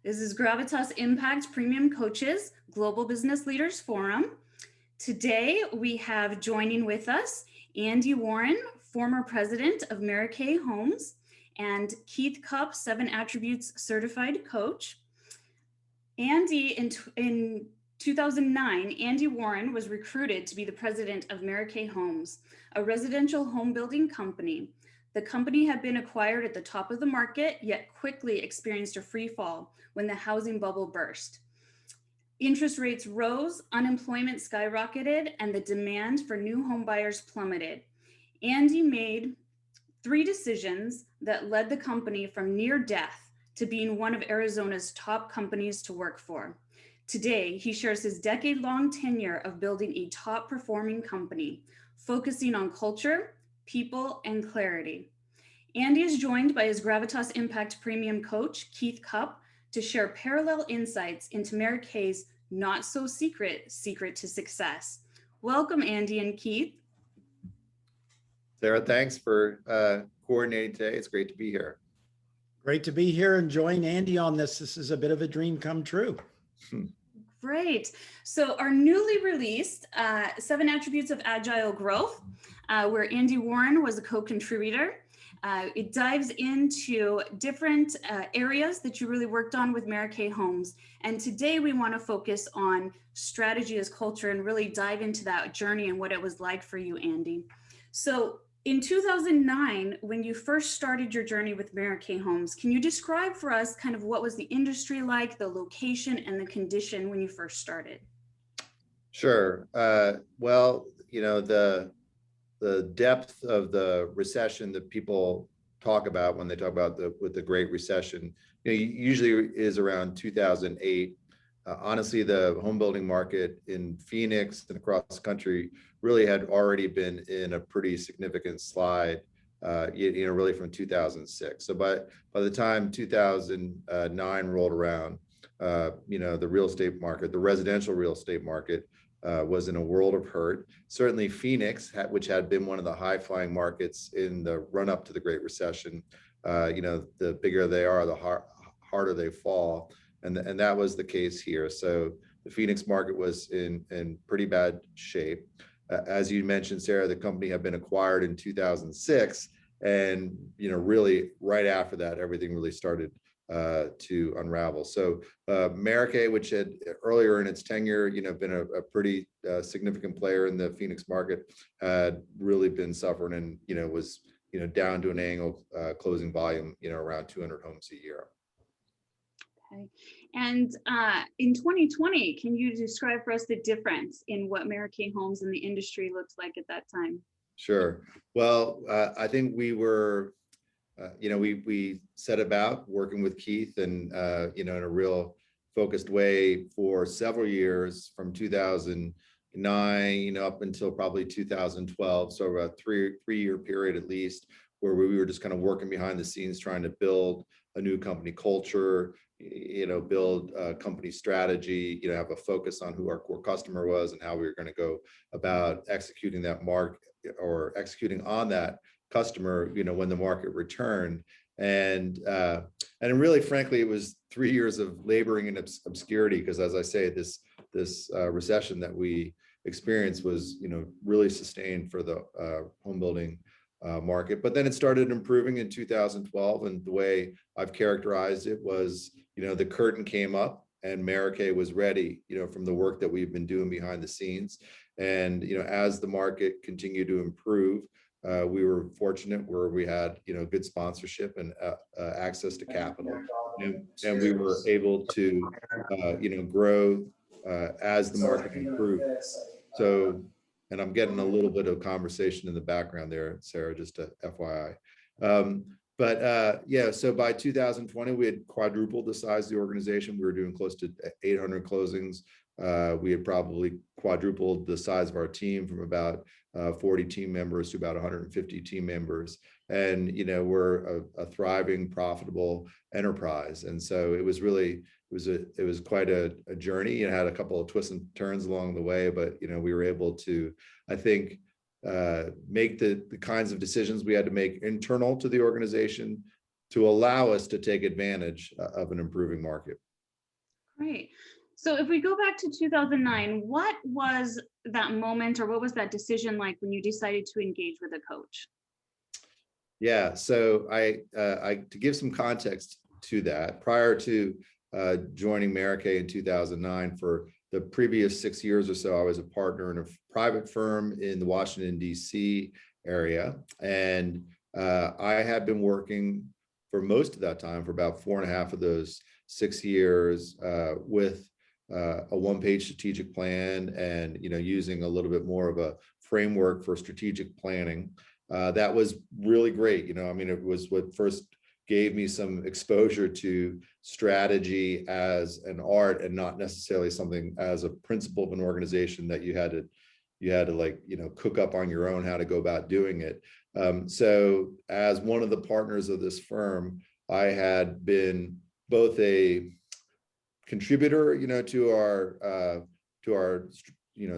This is Gravitas Impact Premium Coaches Global Business Leaders Forum. Today we have joining with us Andy Warren, former president of Maracay Homes, and Keith Cupp, 7 Attributes Certified Coach. Andy, in 2009, Andy Warren was recruited to be the president of Maracay Homes, a residential home building company. The company had been acquired at the top of the market, yet quickly experienced a free fall when the housing bubble burst. Interest rates rose, unemployment skyrocketed, and the demand for new home buyers plummeted. Andy made 3 decisions that led the company from near death to being one of Arizona's top companies to work for. Today, he shares his decade-long tenure of building a top-performing company, focusing on culture, people, and clarity. Andy is joined by his Gravitas Impact Premium Coach, Keith Cupp, to share parallel insights into Maracay's not-so-secret secret to success. Welcome, Andy and Keith. Sarah, thanks for coordinating today. It's great to be here. Great to be here and join Andy on this. This is a bit of a dream come true. Great. So our newly released 7 Attributes of Agile Growth, where Andy Warren was a co-contributor. It dives into different areas that you really worked on with Maracay Homes. And today we want to focus on strategy as culture and really dive into that journey and what it was like for you, Andy. So in 2009, when you first started your journey with Maracay Homes, can you describe for us kind of what was the industry like, the location, and the condition when you first started? Sure. Well, you know, the depth of the recession that people talk about when they talk about the Great Recession, you know, usually is around 2008. Honestly, the home building market in Phoenix and across the country really had already been in a pretty significant slide, you know, really from 2006. So by the time 2009 rolled around, you know, the real estate market, the residential real estate market, was in a world of hurt. Certainly Phoenix, which had been one of the high-flying markets in the run-up to the Great Recession, you know, the bigger they are, the harder they fall. And that was the case here. So the Phoenix market was in pretty bad shape. As you mentioned, Sarah, the company had been acquired in 2006. And, you know, really right after that, everything really started to unravel. So Maracay, which had earlier in its tenure, you know, been a pretty significant player in the Phoenix market, had really been suffering and, you know, was, you know, down to an annual closing volume, you know, around 200 homes a year. Okay. And in 2020, can you describe for us the difference in what Maracay Homes and the industry looked like at that time? Sure. Well, I think we were, you know, we set about working with Keith and, you know, in a real focused way for several years from 2009, you know, up until probably 2012. So a three-year period at least, where we were just kind of working behind the scenes, trying to build a new company culture, you know, build a company strategy, you know, have a focus on who our core customer was and how we were going to go about executing that or executing on that customer, you know, when the market returned. And really, frankly, it was 3 years of laboring in obscurity, because as I say, this recession that we experienced was, you know, really sustained for the home building market. But then it started improving in 2012, and the way I've characterized it was, you know, the curtain came up and Maracay was ready, you know, from the work that we've been doing behind the scenes. And, you know, as the market continued to improve, we were fortunate where we had, you know, good sponsorship and access to capital, and we were able to, you know, grow as the market improved. So, and I'm getting a little bit of conversation in the background there, Sarah, just to FYI. Yeah, so by 2020, we had quadrupled the size of the organization. We were doing close to 800 closings. We had probably quadrupled the size of our team from about 40 team members to about 150 team members. And, you know, we're a thriving, profitable enterprise. And so it was really, it was quite a journey. It had a couple of twists and turns along the way, but, you know, we were able to, I think, make the kinds of decisions we had to make internal to the organization to allow us to take advantage of an improving market. Great. So if we go back to 2009, what was that moment or what was that decision like when you decided to engage with a coach? Yeah, so to give some context to that, prior to joining Maracay in 2009, for the previous 6 years or so, I was a partner in a private firm in the Washington, D.C. area. And I had been working for most of that time, for about 4.5 of those 6 years, with a one-page strategic plan and, using a little bit more of a framework for strategic planning. That was really great. It was what first gave me some exposure to strategy as an art and not necessarily something as a principle of an organization that you had to like, cook up on your own how to go about doing it. So as one of the partners of this firm, I had been both a contributor, to our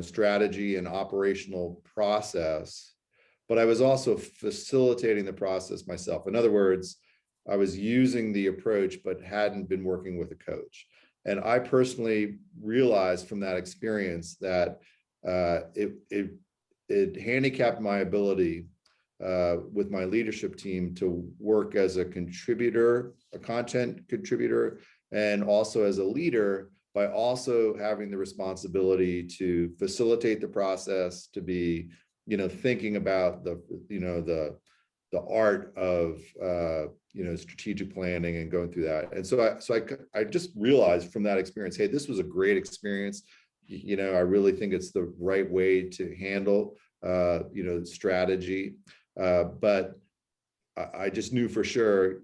strategy and operational process, but I was also facilitating the process myself. In other words, I was using the approach, but hadn't been working with a coach. And I personally realized from that experience that it handicapped my ability with my leadership team to work as a contributor, a content contributor, and also as a leader, by also having the responsibility to facilitate the process, to be, thinking about the art of strategic planning and going through that. And so I just realized from that experience, hey, this was a great experience. I really think it's the right way to handle strategy. But I just knew for sure,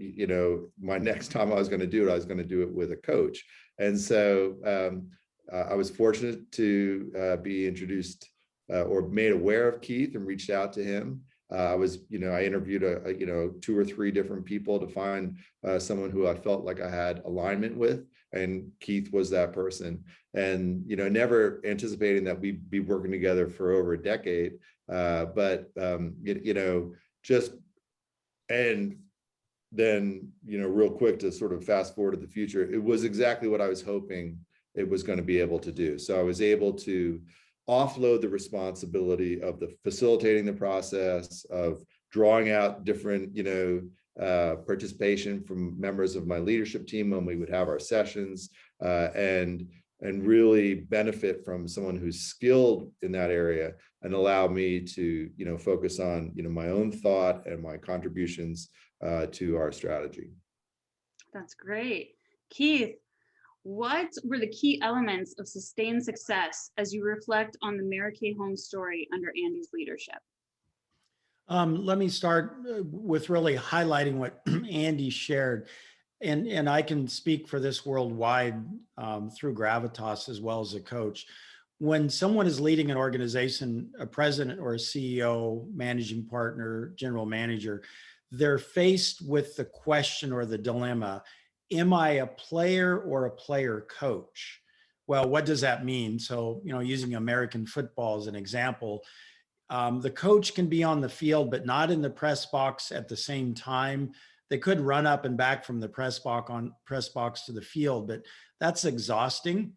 my next time I was going to do it, I was going to do it with a coach. And so I was fortunate to be introduced or made aware of Keith and reached out to him. I interviewed 2 or 3 different people to find someone who I felt like I had alignment with, and Keith was that person. And never anticipating that we'd be working together for over a decade, but just, and then real quick to sort of fast forward to the future, it was exactly what I was hoping it was going to be able to do. So I was able to offload the responsibility of the facilitating the process, of drawing out different, participation from members of my leadership team when we would have our sessions, and really benefit from someone who's skilled in that area, and allow me to, focus on, my own thought and my contributions to our strategy. That's great. Keith, what were the key elements of sustained success as you reflect on the Maracay Homes story under Andy's leadership? Let me start with really highlighting what Andy shared. And I can speak for this worldwide through Gravitas as well as a coach. When someone is leading an organization, a president or a CEO, managing partner, general manager, they're faced with the question or the dilemma, am I a player or a player coach? Well, what does that mean? So, using American football as an example, the coach can be on the field, but not in the press box at the same time. They could run up and back from the press box to the field, but that's exhausting.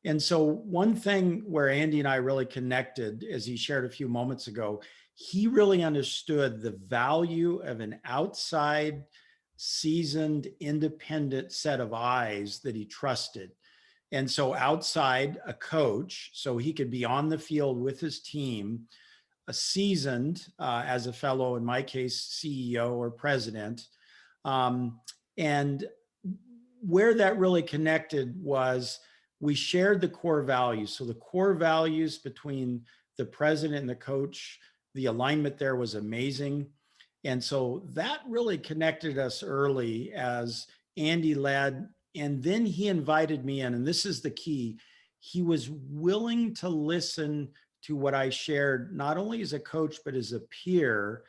And so one thing where Andy and I really connected, as he shared a few moments ago, he really understood the value of an outside, seasoned, independent set of eyes that he trusted. And so outside, a coach, so he could be on the field with his team, a seasoned, as a fellow, in my case, CEO or president. And where that really connected was we shared the core values. So the core values between the president and the coach, the alignment there was amazing. And so that really connected us early as Andy led. And then he invited me in, and this is the key. He was willing to listen to what I shared, not only as a coach, but as a peer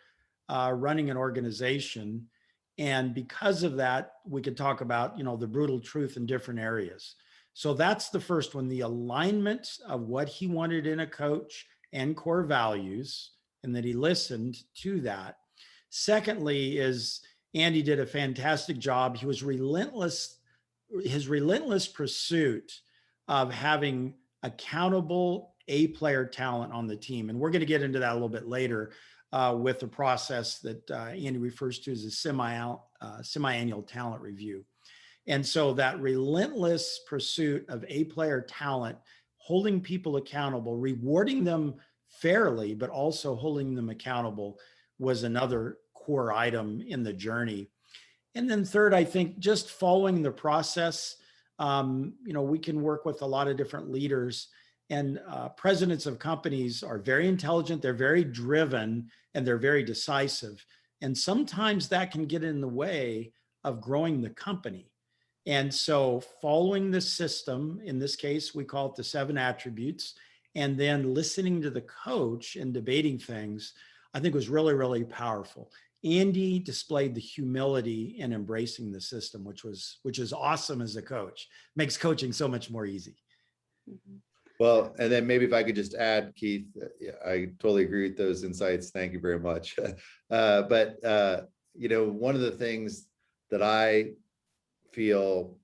running an organization. And because of that, we could talk about, the brutal truth in different areas. So that's the first one, the alignment of what he wanted in a coach and core values, and that he listened to that. Secondly is Andy did a fantastic job. He was relentless his relentless pursuit of having accountable A-player talent on the team. And we're going to get into that a little bit later with the process that Andy refers to as a semi-annual talent review. And so that relentless pursuit of A-player talent, holding people accountable, rewarding them fairly, but also holding them accountable was another core item in the journey. And then third, I think just following the process, we can work with a lot of different leaders, and presidents of companies are very intelligent, they're very driven, and they're very decisive. And sometimes that can get in the way of growing the company. And so following the system, in this case, we call it the 7 attributes, and then listening to the coach and debating things, I think was really, really powerful. Andy displayed the humility in embracing the system, which is awesome as a coach. Makes coaching so much more easy. Mm-hmm. Well, and then maybe if I could just add, Keith, I totally agree with those insights. Thank you very much. But one of the things that I feel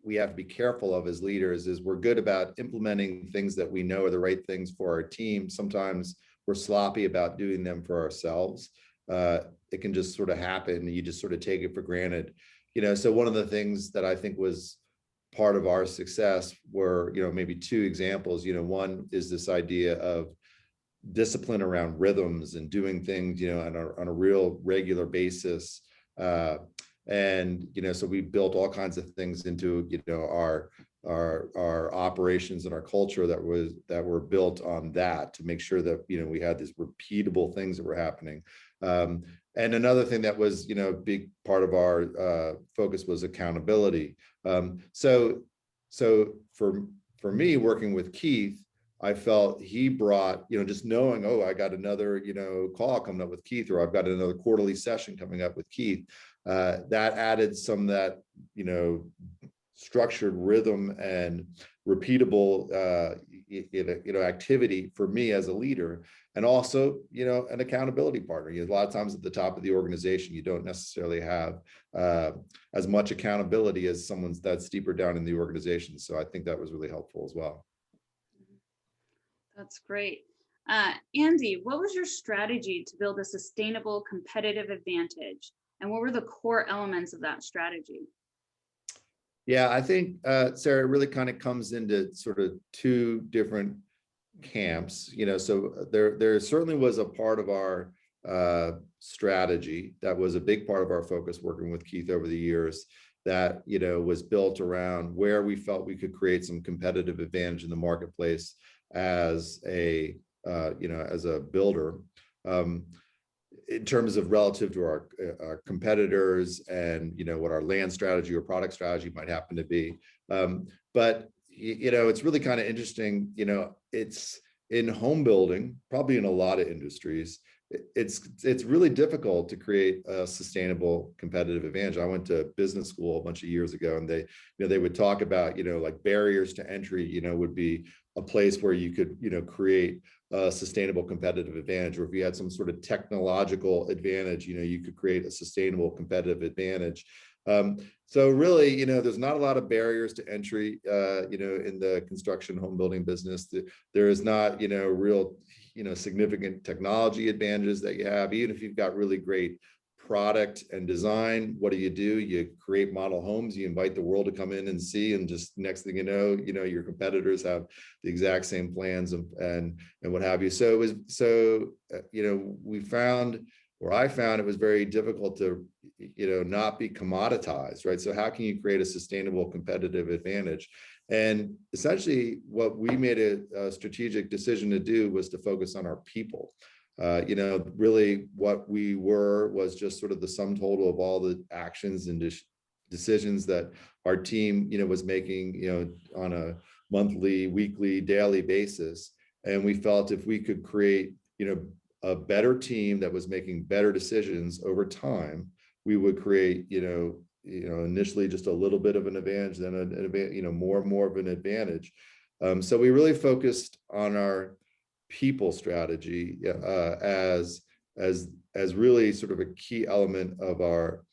we have to be careful of as leaders is we're good about implementing things that we know are the right things for our team. Sometimes we're sloppy about doing them for ourselves. It can just sort of happen and you just sort of take it for granted. So one of the things that I think was part of our success were, maybe 2 examples. One is this idea of discipline around rhythms and doing things, on a real regular basis. And, so we built all kinds of things into, our operations and our culture that were built on that to make sure that, we had these repeatable things that were happening. And another thing that was, a big part of our focus was accountability. So for me, working with Keith, I felt he brought, just knowing, oh, I got another, call coming up with Keith, or I've got another quarterly session coming up with Keith. That added some of that, structured rhythm and repeatable, activity for me as a leader, and also, an accountability partner. A lot of times at the top of the organization, you don't necessarily have as much accountability as someone that's deeper down in the organization. So I think that was really helpful as well. That's great. Andy, what was your strategy to build a sustainable competitive advantage? And what were the core elements of that strategy? Yeah, I think, Sarah, it really kind of comes into sort of 2 different camps. So there certainly was a part of our strategy that was a big part of our focus working with Keith over the years that, was built around where we felt we could create some competitive advantage in the marketplace as a builder, in terms of relative to our competitors and, what our land strategy or product strategy might happen to be. But, it's really kind of interesting, it's in home building, probably in a lot of industries, it's really difficult to create a sustainable competitive advantage. I went to business school a bunch of years ago, and they would talk about, like barriers to entry, would be a place where you could, create a sustainable competitive advantage, or if you had some sort of technological advantage, you could create a sustainable competitive advantage. So really, there's not a lot of barriers to entry, in the construction home building business. There is not, real, significant technology advantages that you have. Even if you've got really great product and design, what do? You create model homes, you invite the world to come in and see, and just next thing you know, your competitors have the exact same plans and what have you. So it was, we found, or I found, it was very difficult to, not be commoditized, right? So how can you create a sustainable competitive advantage? And essentially what we made a strategic decision to do was to focus on our people. Really what we were was just sort of the sum total of all the actions and decisions that our team, was making, on a monthly, weekly, daily basis. And we felt if we could create, a better team that was making better decisions over time, we would create, initially just a little bit of an advantage, then an advantage, more and more of an advantage. So we really focused on our people strategy as really sort of a key element of our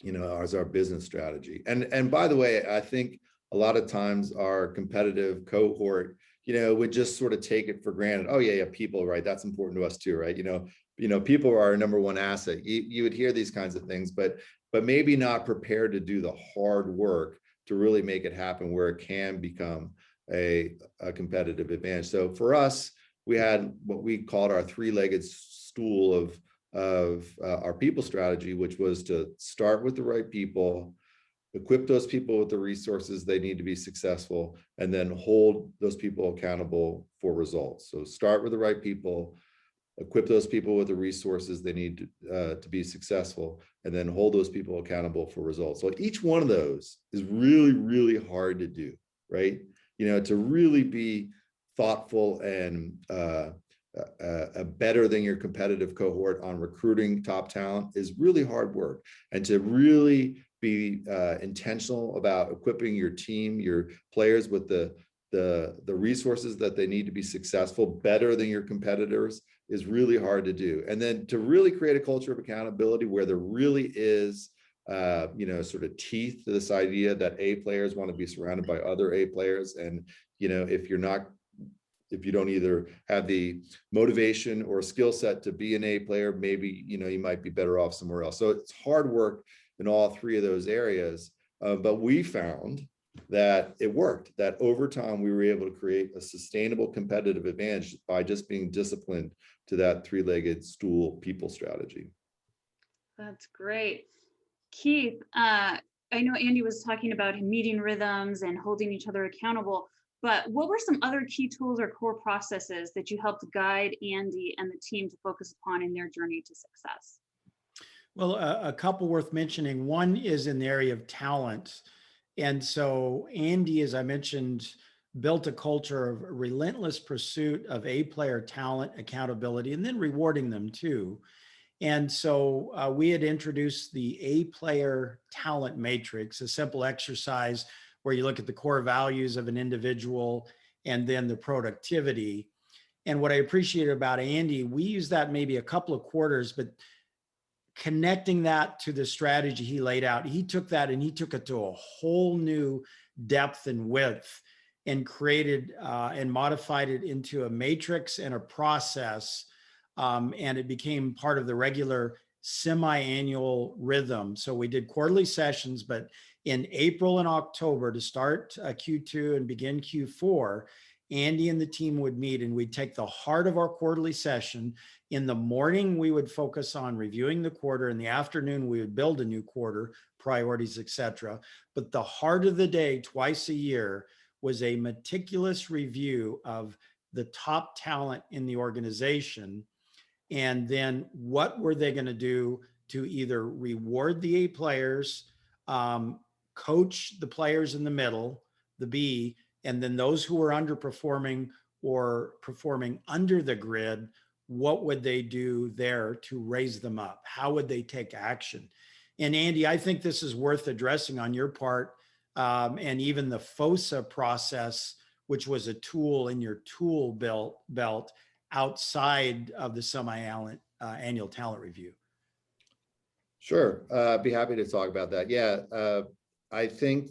as our business strategy. And by the way, I think a lot of times our competitive cohort, would just sort of take it for granted. Oh yeah, people, right? That's important to us too, right? People are our number one asset. You would hear these kinds of things, but maybe not prepared to do the hard work to really make it happen where it can become a competitive advantage. So for us, we had what we called our three-legged stool of our people strategy, which was to start with the right people, equip those people with the resources they need to be successful, and then hold those people accountable for results. So start with the right people, equip those people with the resources they need to be successful, and then hold those people accountable for results. So each one of those is really, really hard to do, right? To really be thoughtful and better than your competitive cohort on recruiting top talent is really hard work. And to really be intentional about equipping your team, your players with the resources that they need to be successful better than your competitors is really hard to do. And then to really create a culture of accountability where there really is sort of teeth to this idea that A players want to be surrounded by other A players. And if you don't either have the motivation or skill set to be an A player, maybe you might be better off somewhere else. So it's hard work in all three of those areas. But we found that it worked, that over time we were able to create a sustainable competitive advantage by just being disciplined to that three-legged stool people strategy. That's great. Keith, I know Andy was talking about meeting rhythms and holding each other accountable, but what were some other key tools or core processes that you helped guide Andy and the team to focus upon in their journey to success? Well, a couple worth mentioning. One is in the area of talent. And so Andy, as I mentioned, built a culture of relentless pursuit of A player talent, accountability, and then rewarding them too. And so we had introduced the A player talent matrix, a simple exercise where you look at the core values of an individual and then the productivity. And what I appreciated about Andy, we used that maybe a couple of quarters, but connecting that to the strategy he laid out, he took that and he took it to a whole new depth and width and created and modified it into a matrix and a process. And it became part of the regular semi-annual rhythm. So we did quarterly sessions, but in April and October to start Q2 and begin Q4, Andy and the team would meet and we'd take the heart of our quarterly session. In the morning, we would focus on reviewing the quarter. In the afternoon, we would build a new quarter, priorities, etc. But the heart of the day, twice a year, was a meticulous review of the top talent in the organization. And then what were they going to do to either reward the A players, coach the players in the middle, the B, and then those who were underperforming or performing under the grid, what would they do there to raise them up? How would they take action? And Andy, I think this is worth addressing on your part, and even the FOSA process, which was a tool in your tool belt outside of the semi-annual talent review. Sure, I'd be happy to talk about that. Yeah, I think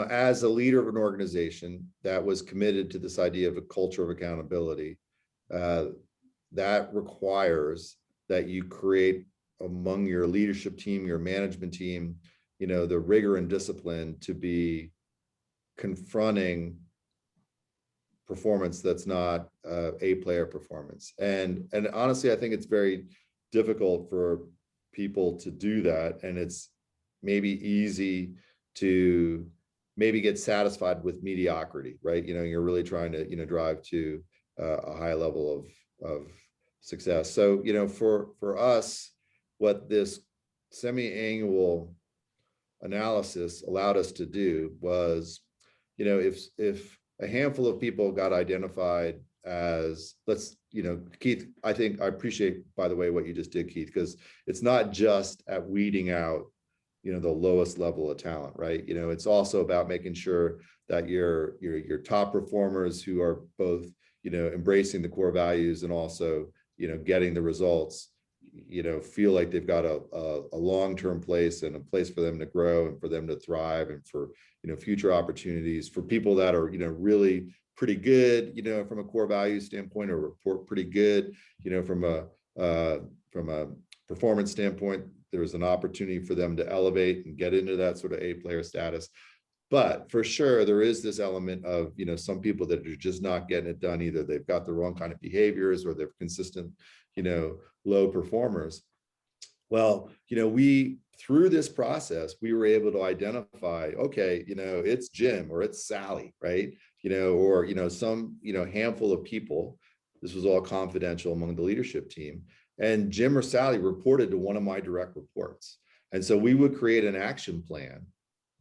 as a leader of an organization that was committed to this idea of a culture of accountability, that requires that you create among your leadership team, your management team, the rigor and discipline to be confronting performance that's not A player performance. And honestly, I think it's very difficult for people to do that. And it's maybe easy to maybe get satisfied with mediocrity, right? You're really trying to, drive to a high level of success. So, for us, what this semi-annual analysis allowed us to do was, if a handful of people got identified as, Keith, I think I appreciate, by the way, what you just did, Keith, because it's not just at weeding out, the lowest level of talent, right? It's also about making sure that your top performers who are both, embracing the core values and also, getting the results, feel like they've got a long-term place and a place for them to grow and for them to thrive and for, future opportunities for people that are, really pretty good, from a core value standpoint, or report pretty good, from a performance standpoint. There's an opportunity for them to elevate and get into that sort of A player status. But for sure, there is this element of, some people that are just not getting it done. Either they've got the wrong kind of behaviors or they're consistent, low performers. Well, through this process, we were able to identify, okay, it's Jim or it's Sally, right? Or, some, handful of people. This was all confidential among the leadership team. And Jim or Sally reported to one of my direct reports. And so we would create an action plan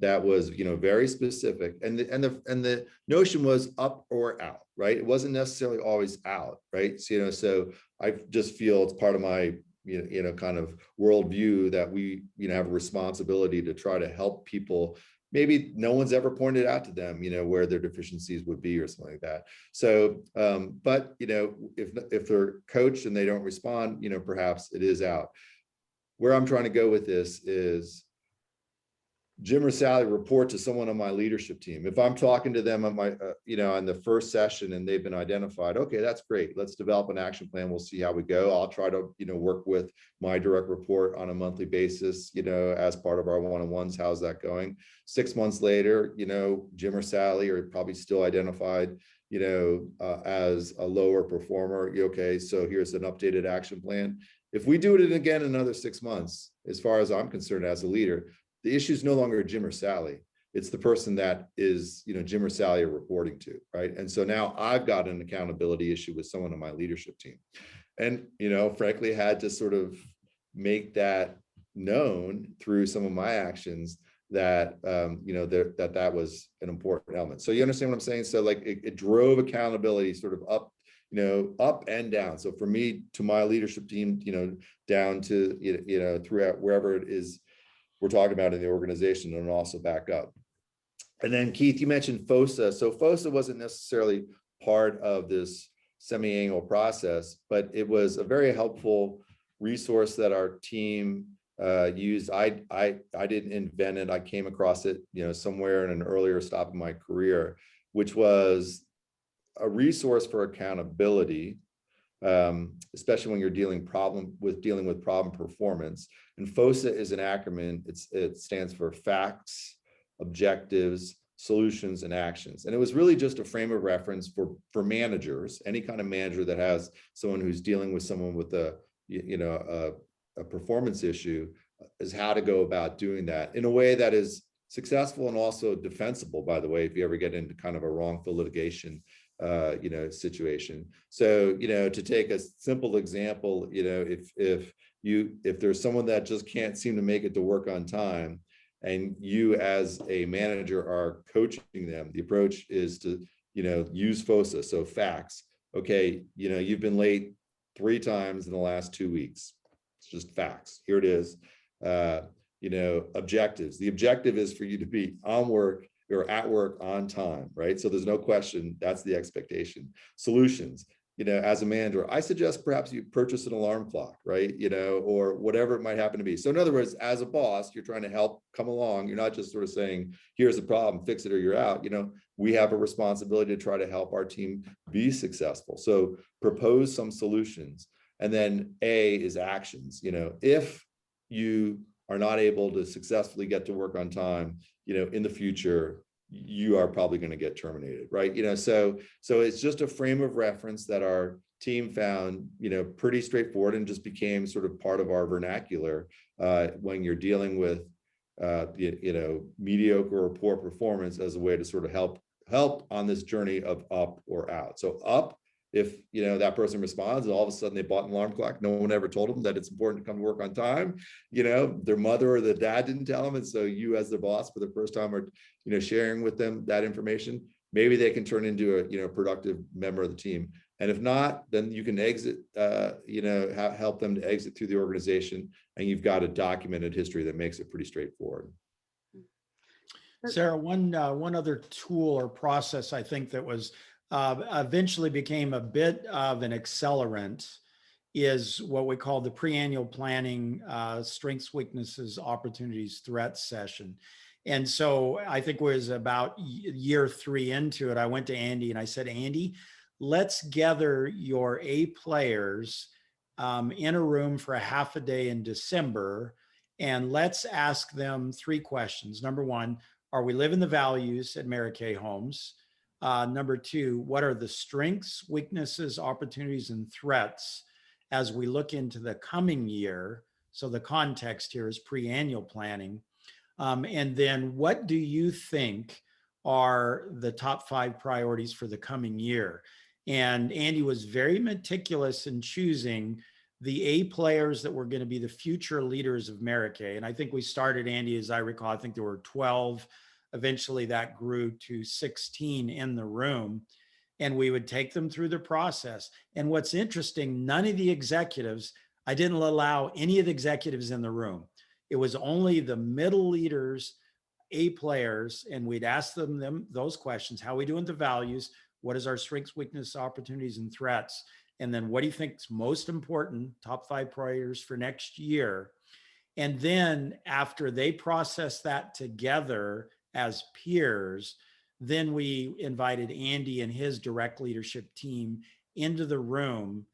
that was, very specific. And the notion was up or out, right? It wasn't necessarily always out, right? So, so I just feel it's part of my, kind of worldview that we, have a responsibility to try to help people. Maybe no one's ever pointed out to them, where their deficiencies would be or something like that. So, but, if they're coached and they don't respond, perhaps it is out. Where I'm trying to go with this is Jim or Sally report to someone on my leadership team. If I'm talking to them on my, on the first session and they've been identified, okay, that's great. Let's develop an action plan. We'll see how we go. I'll try to, work with my direct report on a monthly basis, as part of our one-on-ones. How's that going? 6 months later, Jim or Sally are probably still identified, as a lower performer. Okay, so here's an updated action plan. If we do it again in another 6 months, as far as I'm concerned as a leader, the issue is no longer Jim or Sally. It's the person that is, Jim or Sally are reporting to, right? And so now I've got an accountability issue with someone on my leadership team. And, frankly, had to sort of make that known through some of my actions that, that was an important element. So you understand what I'm saying? So like it drove accountability sort of up, up and down. So for me, to my leadership team, down to, throughout wherever it is we're talking about in the organization, and also back up. And then Keith, you mentioned FOSA. So FOSA wasn't necessarily part of this semi-annual process, but it was a very helpful resource that our team used. I didn't invent it. I came across it, somewhere in an earlier stop in my career, which was a resource for accountability, especially when you're dealing with problem performance. And FOSA is an acronym. It stands for facts, objectives, solutions, and actions. And it was really just a frame of reference for managers, any kind of manager that has someone who's dealing with someone with a performance issue, is how to go about doing that in a way that is successful and also defensible, by the way, if you ever get into kind of a wrongful litigation situation. So, to take a simple example, if there's someone that just can't seem to make it to work on time, and you as a manager are coaching them, the approach is to, use FOSA. So facts. Okay, you've been late 3 times in the last 2 weeks. It's just facts. Here it is. Objectives. The objective is for you to be on work or at work on time, right? So there's no question, that's the expectation. Solutions, as a manager, I suggest perhaps you purchase an alarm clock, right? Or whatever it might happen to be. So in other words, as a boss, you're trying to help come along. You're not just sort of saying, here's the problem, fix it or you're out. We have a responsibility to try to help our team be successful. So propose some solutions. And then A is actions. If you are not able to successfully get to work on time, in the future, you are probably going to get terminated, right? So it's just a frame of reference that our team found, pretty straightforward, and just became sort of part of our vernacular when you're dealing with, mediocre or poor performance, as a way to sort of help on this journey of up or out. So up, if that person responds and all of a sudden they bought an alarm clock, no one ever told them that it's important to come to work on time, their mother or their dad didn't tell them, and so you as their boss for the first time are sharing with them that information, maybe they can turn into a productive member of the team. And if not, then you can exit, help them to exit through the organization, and you've got a documented history that makes it pretty straightforward. Sarah, one other tool or process I think that was eventually became a bit of an accelerant is what we call the Preannual Planning Strengths, Weaknesses, Opportunities, Threats session. And so I think it was about year 3 into it, I went to Andy and I said, Andy, let's gather your A players in a room for a half a day in December, and let's ask them 3 questions. Number 1, are we living the values at Maracay Homes? Number 2, what are the strengths, weaknesses, opportunities, and threats as we look into the coming year? So the context here is pre-annual planning. And then what do you think are the top 5 priorities for the coming year? And Andy was very meticulous in choosing the A players that were going to be the future leaders of Maracay. And I think we started, Andy, as I recall, I think there were 12. Eventually that grew to 16 in the room. And we would take them through the process. And what's interesting, none of the executives, I didn't allow any of the executives in the room. It was only the middle leaders, A players, and we'd ask them those questions. How are we doing the values? What is our strengths, weaknesses, opportunities, and threats? And then what do you think is most important, top 5 priorities for next year? And then after they process that together as peers, then we invited Andy and his direct leadership team into the room,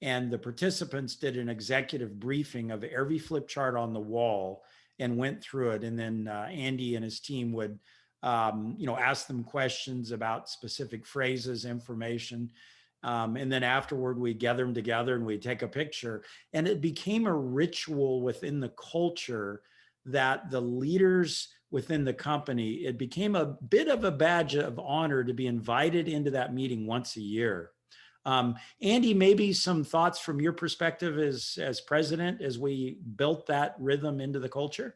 and the participants did an executive briefing of every flip chart on the wall and went through it. And then Andy and his team would ask them questions about specific phrases, information. And then afterward, we gather them together and we take a picture. And it became a ritual within the culture that the leaders within the company, it became a bit of a badge of honor to be invited into that meeting once a year. Andy, maybe some thoughts from your perspective as president as we built that rhythm into the culture?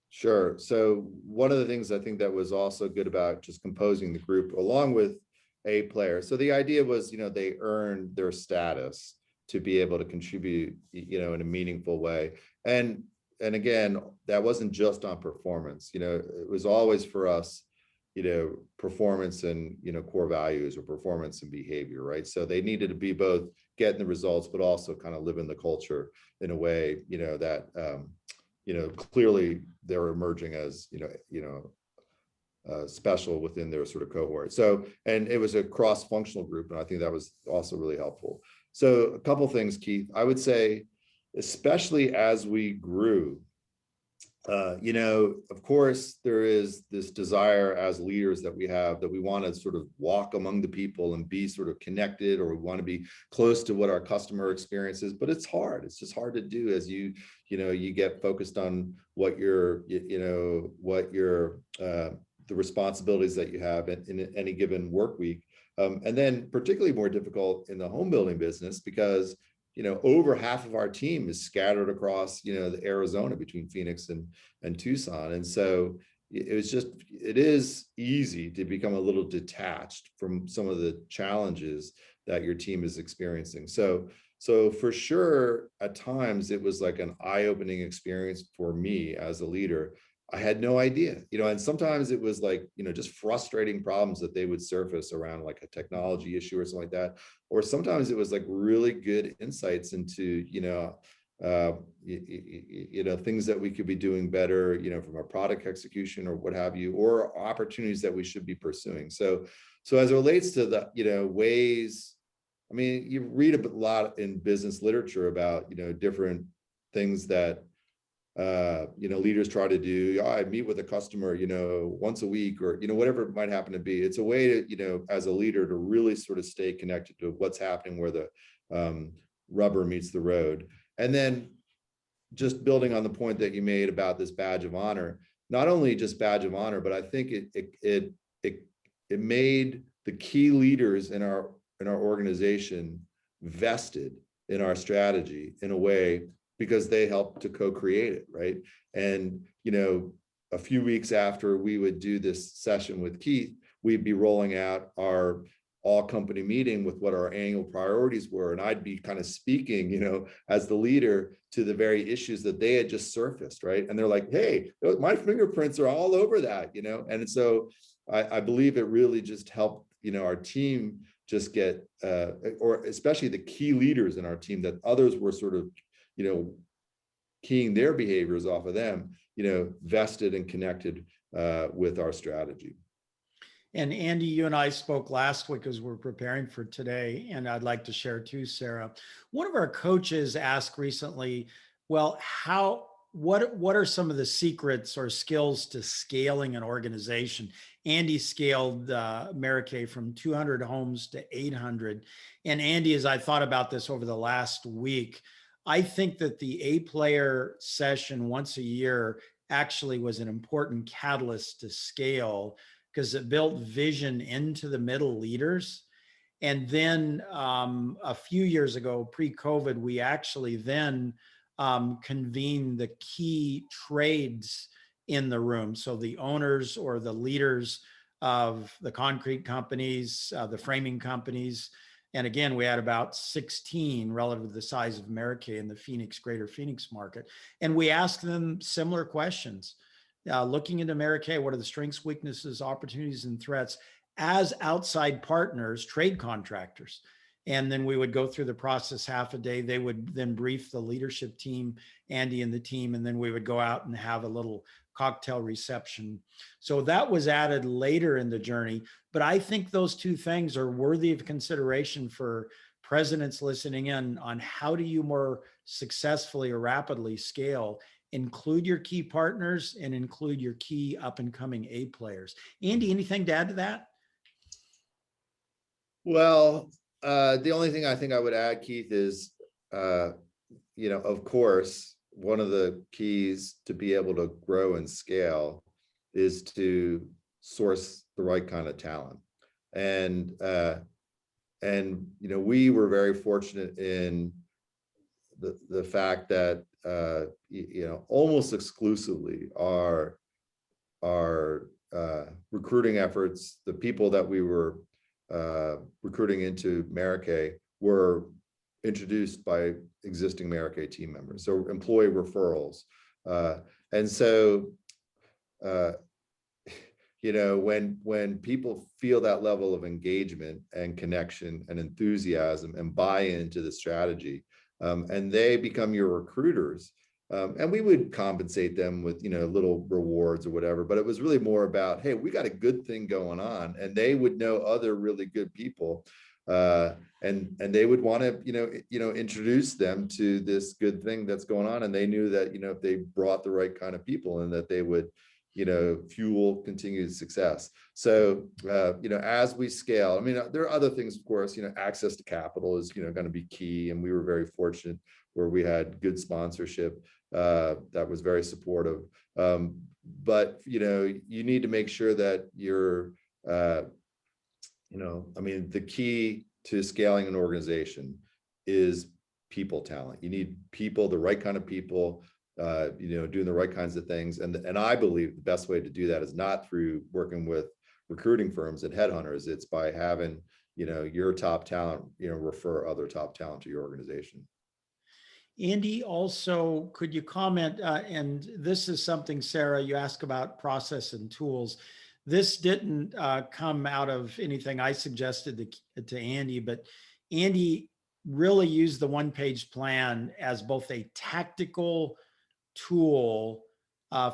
Sure. So one of the things I think that was also good about just composing the group along with A players. So the idea was, they earned their status to be able to contribute, in a meaningful way. And again, that wasn't just on performance, it was always for us, performance and, core values or performance and behavior, right? So they needed to be both getting the results, but also kind of live in the culture in a way, that, clearly they're emerging as, special within their sort of cohort. So, and it was a cross-functional group, and I think that was also really helpful. So a couple of things, Keith, I would say, especially as we grew, of course, there is this desire as leaders that we have that we want to sort of walk among the people and be sort of connected, or we want to be close to what our customer experience is, but it's hard. It's just hard to do as you get focused on what the responsibilities that you have in any given work week. And then particularly more difficult in the home building business because over half of our team is scattered across, the Arizona between Phoenix and Tucson. And so it is easy to become a little detached from some of the challenges that your team is experiencing. So for sure, at times it was like an eye-opening experience for me as a leader. I had no idea, and sometimes it was like, just frustrating problems that they would surface around like a technology issue or something like that. Or sometimes it was like really good insights into, things that we could be doing better, from a product execution or what have you, or opportunities that we should be pursuing. So as it relates to the, ways, I mean, you read a lot in business literature about, different things that leaders try to do. I meet with a customer, once a week, or, whatever it might happen to be. It's a way to, as a leader, to really sort of stay connected to what's happening where the rubber meets the road. And then just building on the point that you made about this badge of honor, not only just badge of honor, but I think it made the key leaders in our organization vested in our strategy in a way, because they helped to co-create it, right? And, a few weeks after we would do this session with Keith, we'd be rolling out our all company meeting with what our annual priorities were. And I'd be kind of speaking, as the leader to the very issues that they had just surfaced, right? And they're like, hey, my fingerprints are all over that, And so I believe it really just helped, our team just get, or especially the key leaders in our team, that others were sort of, keying their behaviors off of them, vested and connected with our strategy. And Andy, you and I spoke last week as we're preparing for today, and I'd like to share too, Sarah. One of our coaches asked recently, well, what are some of the secrets or skills to scaling an organization? Andy scaled Maracay from 200 homes to 800. And Andy, as I thought about this over the last week, I think that the A-player session once a year actually was an important catalyst to scale, because it built vision into the middle leaders. And then a few years ago, pre-COVID, we actually then convened the key trades in the room. So the owners or the leaders of the concrete companies, the framing companies. And again, we had about 16 relative to the size of Maracay in the greater Phoenix market. And we asked them similar questions. Looking into Maracay, what are the strengths, weaknesses, opportunities, and threats as outside partners, trade contractors? And then we would go through the process half a day. They would then brief the leadership team, Andy and the team, and then we would go out and have a little cocktail reception. So that was added later in the journey. But I think those two things are worthy of consideration for presidents listening in on how do you more successfully or rapidly scale. Include your key partners and include your key up and coming A players. Andy, anything to add to that? Well, the only thing I think I would add, Keith, is, of course, one of the keys to be able to grow and scale is to source the right kind of talent. And we were very fortunate in the fact that almost exclusively our recruiting efforts, the people that we were recruiting into Maracay, were introduced by existing Maracay team members, so employee referrals. And so when people feel that level of engagement and connection and enthusiasm and buy into the strategy, and they become your recruiters, and we would compensate them with little rewards or whatever, but it was really more about, hey, we got a good thing going on, and they would know other really good people, and they would want to introduce them to this good thing that's going on, and they knew that if they brought the right kind of people and that they would fuel continued success. So as we scale, I mean, there are other things, of course. Access to capital is going to be key, and we were very fortunate where we had good sponsorship that was very supportive. But you need to make sure that you're the key to scaling an organization is people talent. You need people, the right kind of people, doing the right kinds of things. And I believe the best way to do that is not through working with recruiting firms and headhunters. It's by having, your top talent, refer other top talent to your organization. Andy, also, could you comment, and this is something, Sarah, you asked about process and tools. This didn't come out of anything I suggested to Andy, but Andy really used the one-page plan as both a tactical tool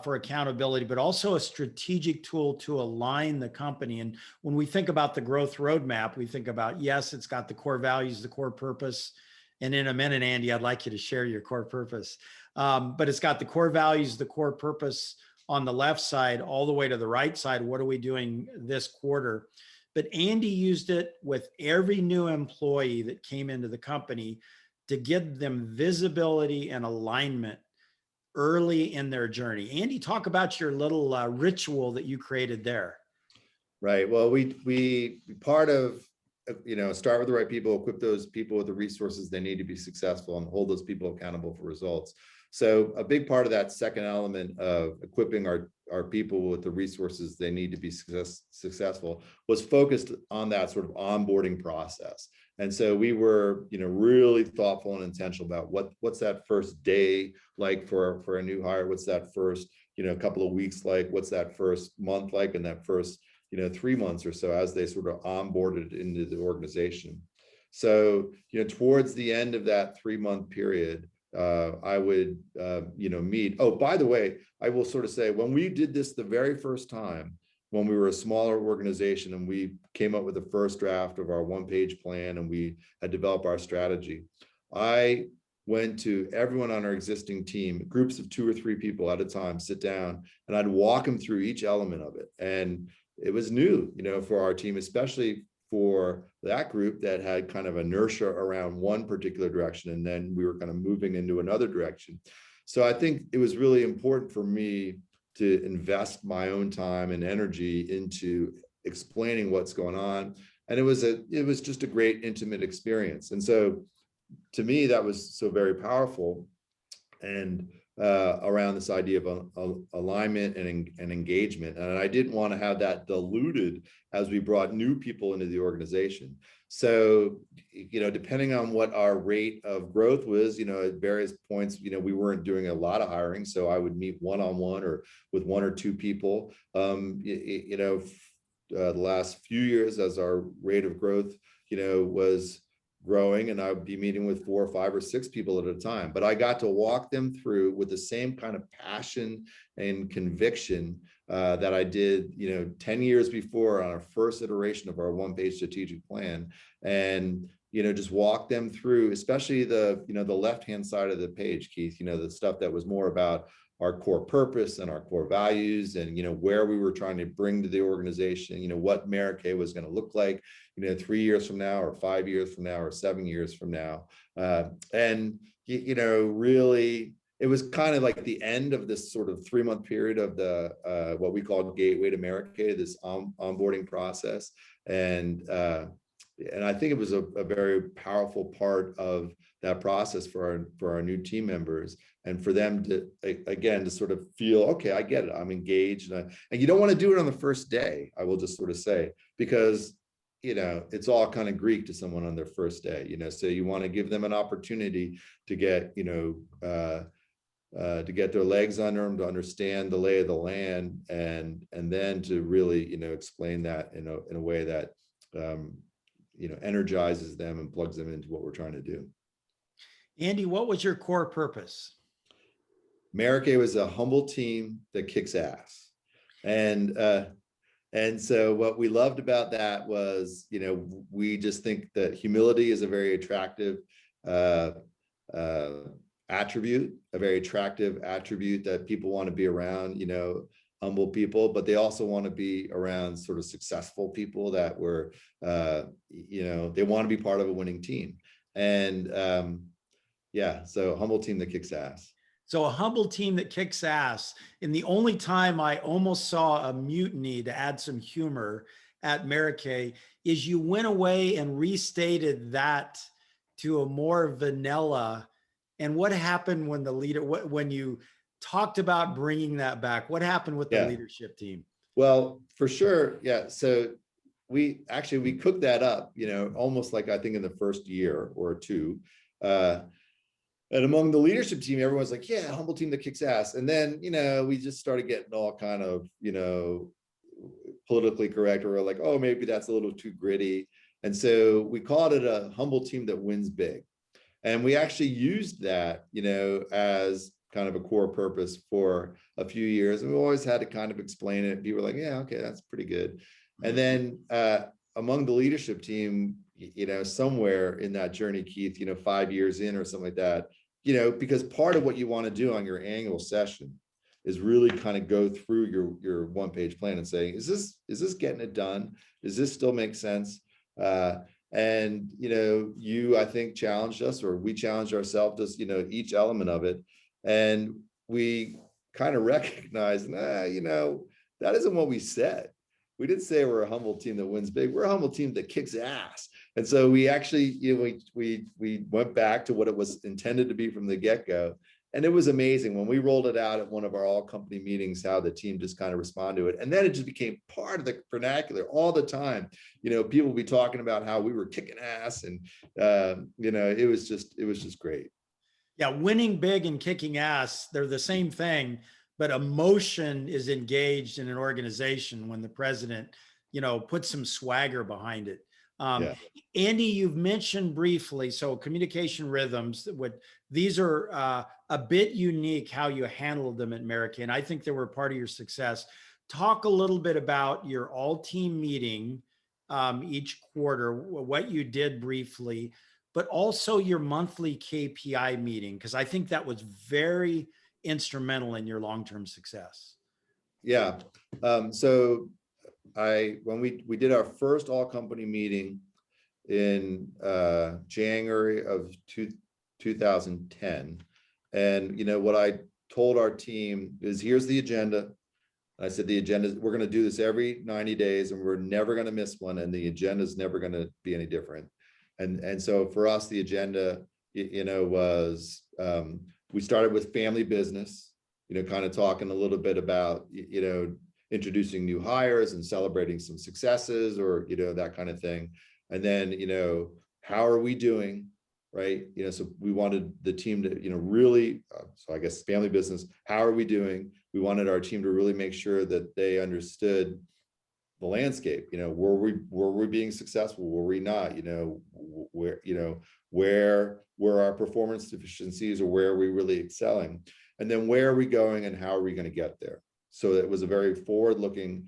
for accountability, but also a strategic tool to align the company. And when we think about the growth roadmap, we think about, yes, it's got the core values, the core purpose. And in a minute, Andy, I'd like you to share your core purpose. But it's got the core values, the core purpose on the left side, all the way to the right side. What are we doing this quarter? But Andy used it with every new employee that came into the company to give them visibility and alignment early in their journey. Andy, talk about your little ritual that you created there. Right. Well, we part of, start with the right people, equip those people with the resources they need to be successful, and hold those people accountable for results. So a big part of that second element of equipping our people with the resources they need to be successful was focused on that sort of onboarding process. And so we were, really thoughtful and intentional about what's that first day like for a new hire, what's that first, couple of weeks like, what's that first month like, and that first 3 months or so as they sort of onboarded into the organization. So, towards the end of that 3-month period, I would, meet. Oh, by the way, I will sort of say, when we did this the very first time, when we were a smaller organization and we came up with the first draft of our one-page plan and we had developed our strategy, I went to everyone on our existing team, groups of 2 or 3 people at a time, sit down, and I'd walk them through each element of it. And it was new, for our team, especially for that group that had kind of inertia around one particular direction, and then we were kind of moving into another direction. So I think it was really important for me to invest my own time and energy into explaining what's going on. And it was just a great intimate experience. And so to me, that was so very powerful. And around this idea of alignment and engagement. And I didn't want to have that diluted as we brought new people into the organization. So, depending on what our rate of growth was, at various points, we weren't doing a lot of hiring. So I would meet one-on-one or with 1 or 2 people. The last few years, as our rate of growth, was growing, and I would be meeting with 4 or 5 or 6 people at a time. But I got to walk them through with the same kind of passion and conviction that I did, 10 years before on our first iteration of our one-page strategic plan. And, just walk them through, especially the left-hand side of the page, Keith, the stuff that was more about our core purpose and our core values and, where we were trying to bring to the organization, what Maracay was going to look like, 3 years from now or 5 years from now or 7 years from now. And, really, it was kind of like the end of this sort of 3-month period of the, what we call Gateway to Maracay, this onboarding process. And I think it was a very powerful part of that process for our new team members, and for them to, again, to sort of feel, okay, I get it, I'm engaged. And you don't want to do it on the first day, I will just sort of say, because, it's all kind of Greek to someone on their first day, so you want to give them an opportunity to get, to get their legs under them, to understand the lay of the land, and then to really, explain that in a way that, energizes them and plugs them into what we're trying to do. Andy, what was your core purpose? Maracay was a humble team that kicks ass. And so what we loved about that was, we just think that humility is a very attractive attribute, that people want to be around, humble people, but they also want to be around sort of successful people that were, they want to be part of a winning team. And so a humble team that kicks ass. So a humble team that kicks ass. And the only time I almost saw a mutiny, to add some humor, at Maracay is you went away and restated that to a more vanilla. And what happened when the leader, when you talked about bringing that back, what happened with the leadership team? Well, for sure. Yeah. So we cooked that up, almost like I think in the first year or 2. And among the leadership team, everyone's like, yeah, humble team that kicks ass. And then, we just started getting all kind of, politically correct, or like, oh, maybe that's a little too gritty. And so we called it a humble team that wins big. And we actually used that, as kind of a core purpose for a few years. And we always had to kind of explain it. People were like, yeah, okay, that's pretty good. And then among the leadership team, somewhere in that journey, Keith, 5 years in or something like that, because part of what you want to do on your annual session is really kind of go through your one-page plan and say, is this getting it done? Does this still make sense? And, I think challenged us, or we challenged ourselves, just, each element of it. And we kind of recognized, that isn't what we said. We didn't say we're a humble team that wins big. We're a humble team that kicks ass. And so we actually, we went back to what it was intended to be from the get-go. And it was amazing when we rolled it out at one of our all-company meetings, how the team just kind of responded to it. And then it just became part of the vernacular all the time. People would be talking about how we were kicking ass, and it was just great. Yeah, winning big and kicking ass, they're the same thing, but emotion is engaged in an organization when the president put some swagger behind it. Yeah. Andy, you've mentioned briefly, so communication rhythms, these are a bit unique how you handled them at Maracay, and I think they were part of your success. Talk a little bit about your all-team meeting each quarter, what you did briefly, but also your monthly KPI meeting, because I think that was very instrumental in your long-term success. Yeah. So when we did our first all company meeting in January of 2010, and what I told our team is, here's the agenda. I said, the agenda, we're going to do this every 90 days and we're never going to miss one, and the agenda is never going to be any different. And so for us, the agenda was, we started with family business, kind of talking a little bit about introducing new hires and celebrating some successes, or that kind of thing. And then how are we doing, right? So we wanted the team to really, so I guess family business, how are we doing? We wanted our team to really make sure that they understood the landscape. Were we being successful? Were we not? Where were our performance deficiencies, or where are we really excelling? And then where are we going and how are we going to get there? So it was a very forward-looking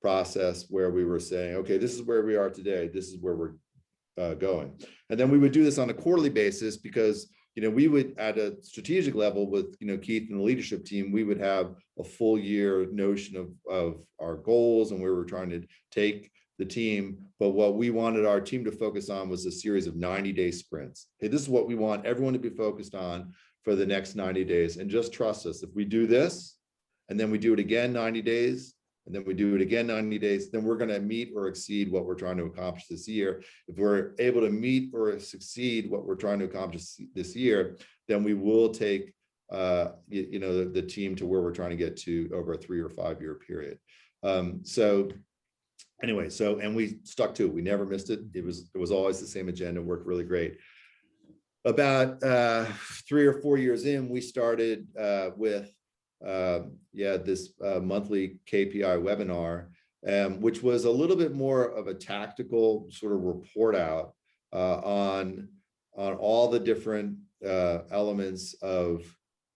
process where we were saying, okay, this is where we are today. This is where we're going. And then we would do this on a quarterly basis, because we would, at a strategic level with Keith and the leadership team, we would have a full year notion of our goals and where we're trying to take the team. But what we wanted our team to focus on was a series of 90-day sprints. Hey, this is what we want everyone to be focused on for the next 90 days. And just trust us. If we do this, and then we do it again 90 days, and then we do it again 90 days, then we're going to meet or exceed what we're trying to accomplish this year. If we're able to meet or succeed what we're trying to accomplish this year, then we will take the team to where we're trying to get to over a 3 or 5 year period. So anyway, and we stuck to it. We never missed it. It was always the same agenda. Worked really great. About 3 or 4 years in, we started with this monthly KPI webinar, which was a little bit more of a tactical sort of report out on all the different elements of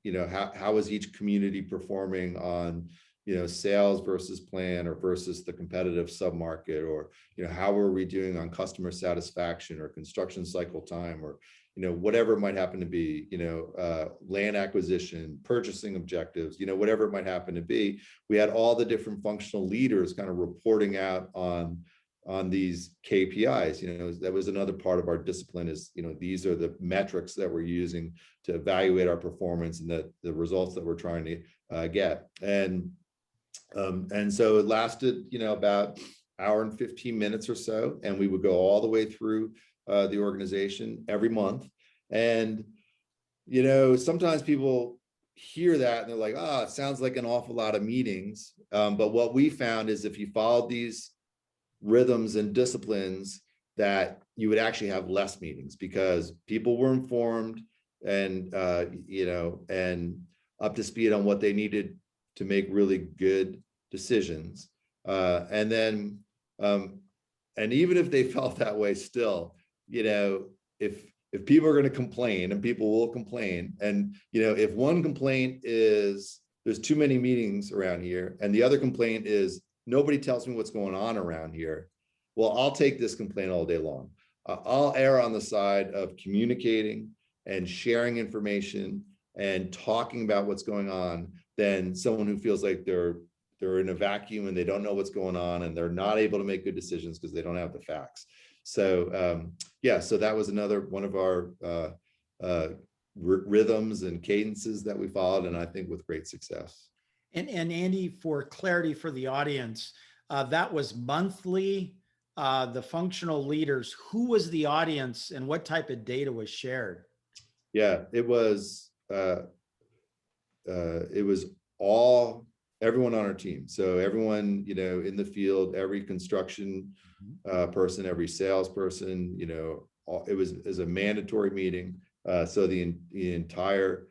how is each community performing on sales versus plan, or versus the competitive submarket, or how are we doing on customer satisfaction or construction cycle time, or whatever it might happen to be, land acquisition, purchasing objectives, whatever it might happen to be. We had all the different functional leaders kind of reporting out on these KPIs. That was another part of our discipline, is, these are the metrics that we're using to evaluate our performance and the results that we're trying to get. And so it lasted, about hour and 15 minutes or so. And we would go all the way through the organization every month. And sometimes people hear that and they're like, oh, it sounds like an awful lot of meetings. But what we found is, if you followed these rhythms and disciplines, that you would actually have less meetings, because people were informed and and up to speed on what they needed to make really good decisions. And then and even if they felt that way still, if people are going to complain, and people will complain, and if one complaint is there's too many meetings around here, and the other complaint is nobody tells me what's going on around here, well, I'll take this complaint all day long. I'll err on the side of communicating and sharing information and talking about what's going on, than someone who feels like they're in a vacuum and they don't know what's going on, and they're not able to make good decisions because they don't have the facts. So so that was another one of our rhythms and cadences that we followed, and I think with great success. And Andy, for clarity for the audience, that was monthly. The functional leaders, who was the audience, and what type of data was shared? Yeah, it was everyone on our team. So everyone, in the field, every construction person, every salesperson, it was a mandatory meeting. So the entire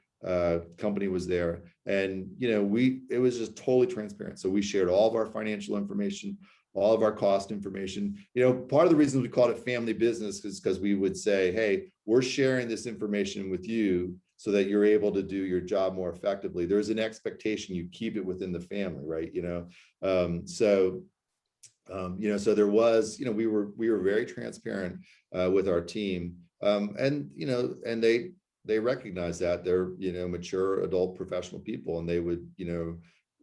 company was there, and it was just totally transparent. So we shared all of our financial information, all of our cost information. Part of the reason we called it family business is because we would say, hey, we're sharing this information with you so that you're able to do your job more effectively. There's an expectation you keep it within the family, right? So there was, we were very transparent with our team, and they recognize that they're mature adult professional people, and they would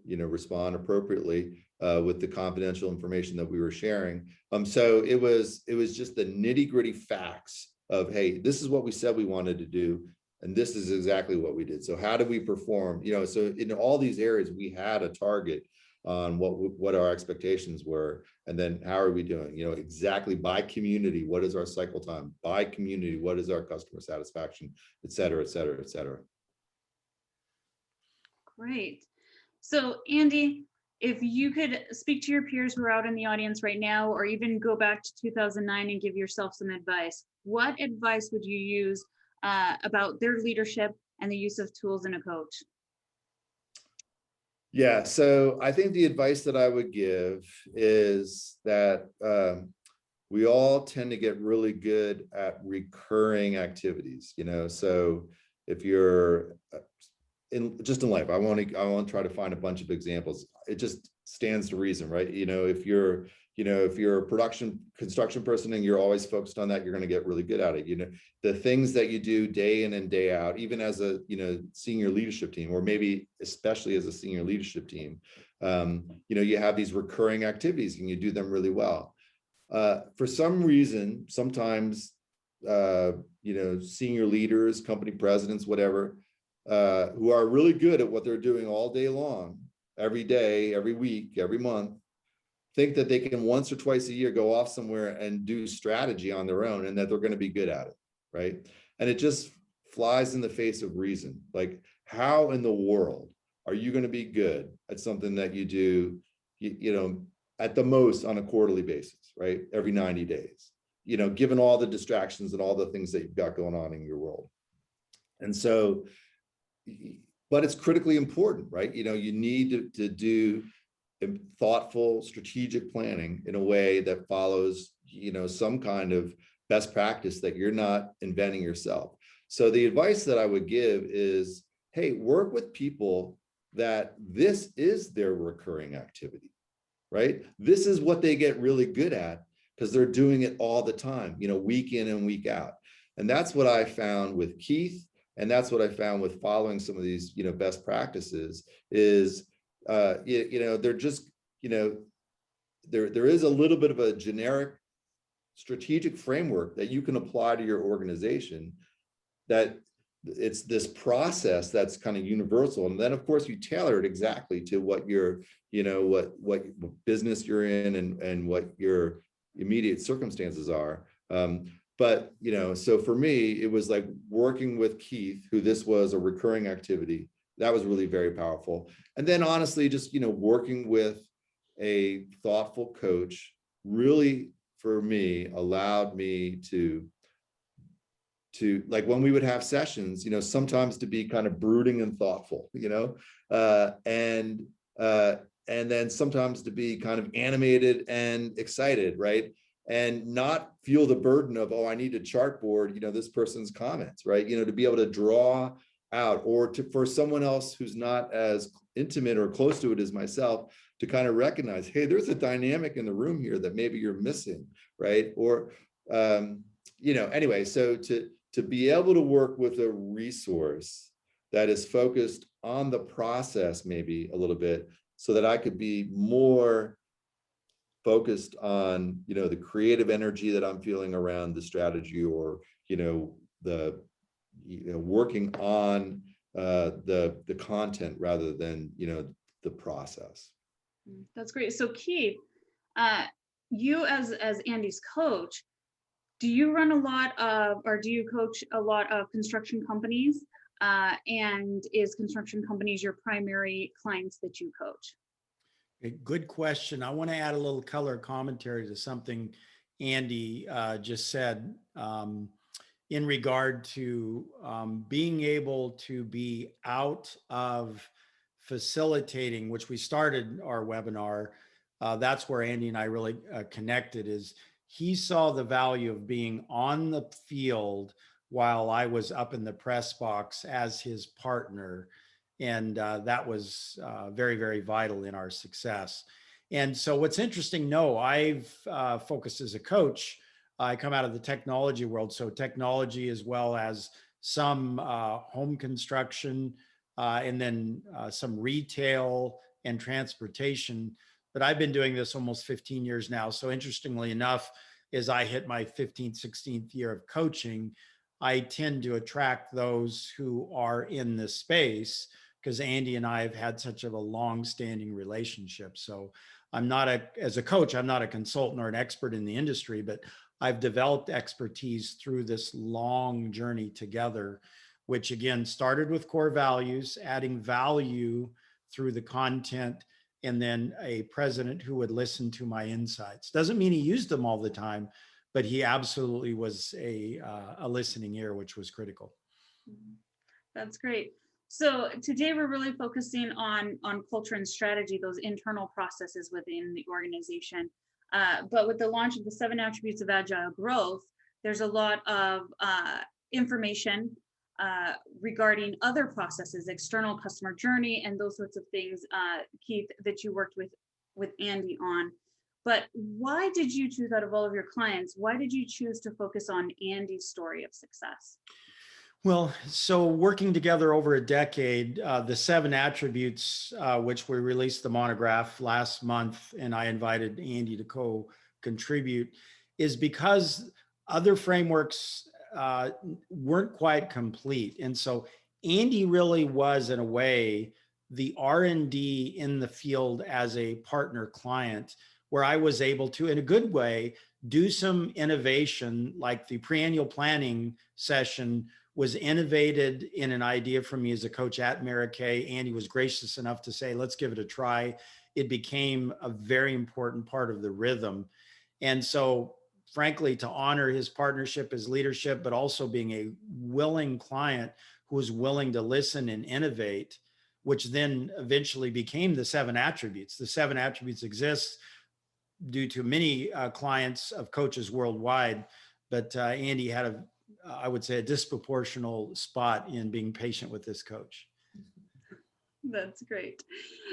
respond appropriately with the confidential information that we were sharing. So it was just the nitty gritty facts of, hey, this is what we said we wanted to do, and this is exactly what we did. So how did we perform? So in all these areas, we had a target on what our expectations were, and then how are we doing? Exactly by community, what is our cycle time? By community, what is our customer satisfaction, et cetera, et cetera, et cetera. Great. So Andy, if you could speak to your peers who are out in the audience right now, or even go back to 2009 and give yourself some advice, what advice would you use about their leadership and the use of tools in a coach? Yeah, so I think the advice that I would give is that we all tend to get really good at recurring activities. So if you're in life, I won't try to find a bunch of examples. It just stands to reason, right? If you're a construction person and you're always focused on that, you're going to get really good at it. The things that you do day in and day out, even as a senior leadership team, or maybe especially as a senior leadership team, you have these recurring activities and you do them really well. For some reason, sometimes senior leaders, company presidents, whatever, who are really good at what they're doing all day long, every day, every week, every month, think that they can once or twice a year go off somewhere and do strategy on their own, and that they're going to be good at it, right? And it just flies in the face of reason. Like, how in the world are you going to be good at something that you do, at the most on a quarterly basis, right? Every 90 days, given all the distractions and all the things that you've got going on in your world. And so, but it's critically important, right? You need to do thoughtful, strategic planning in a way that follows, some kind of best practice that you're not inventing yourself. So the advice that I would give is, hey, work with people that this is their recurring activity, right? This is what they get really good at because they're doing it all the time, week in and week out. And that's what I found with Keith. And that's what I found with following some of these, best practices is, they're just, there is a little bit of a generic strategic framework that you can apply to your organization, that it's this process that's kind of universal. And then of course you tailor it exactly to what your, what business you're in and what your immediate circumstances are. But, so for me, it was like working with Keith, who this was a recurring activity. That was really very powerful. And then honestly, just, working with a thoughtful coach really, for me, allowed me to like when we would have sessions, sometimes to be kind of brooding and thoughtful, and then sometimes to be kind of animated and excited, right? And not feel the burden of, oh, I need to chartboard, this person's comments, right? To be able to draw out, or for someone else who's not as intimate or close to it as myself, to kind of recognize, hey, there's a dynamic in the room here that maybe you're missing, right? Or, anyway, so to be able to work with a resource that is focused on the process maybe a little bit, so that I could be more focused on, the creative energy that I'm feeling around the strategy, or, the, working on the content rather than, the process. That's great. So Keith, you as Andy's coach, do you run a lot of, or do you coach a lot of construction companies? And is construction companies your primary clients that you coach? Good question. I want to add a little color commentary to something Andy just said in regard to being able to be out of facilitating, which we started our webinar that's where Andy and I really connected. Is he saw the value of being on the field while I was up in the press box as his partner. And that was very, very vital in our success. And so what's interesting, no, I've focused as a coach. I come out of the technology world. So technology as well as some home construction and then some retail and transportation. But I've been doing this almost 15 years now. So interestingly enough, as I hit my 15th, 16th year of coaching, I tend to attract those who are in this space because Andy and I have had such of a long-standing relationship. So as a coach, I'm not a consultant or an expert in the industry, but I've developed expertise through this long journey together, which again started with core values, adding value through the content, and then a president who would listen to my insights. Doesn't mean he used them all the time, but he absolutely was a listening ear, which was critical. That's great. So today we're really focusing on culture and strategy, those internal processes within the organization. But with the launch of the 7 attributes of agile growth, there's a lot of information regarding other processes, external customer journey, and those sorts of things, Keith, that you worked with Andy on. But why did you choose, out of all of your clients, why did you choose to focus on Andy's story of success? Well, so working together over a decade, the 7 attributes, which we released the monograph last month, and I invited Andy to co-contribute, is because other frameworks weren't quite complete. And so Andy really was, in a way, the R&D in the field as a partner client, where I was able to, in a good way, do some innovation, like the Preannual planning session was innovated in an idea from me as a coach at Maracay. Andy was gracious enough to say, let's give it a try. It became a very important part of the rhythm. And so, frankly, to honor his partnership, his leadership, but also being a willing client who was willing to listen and innovate, which then eventually became the 7 attributes. The 7 attributes exist due to many clients of coaches worldwide, but Andy had I would say, a disproportional spot in being patient with this coach. That's great.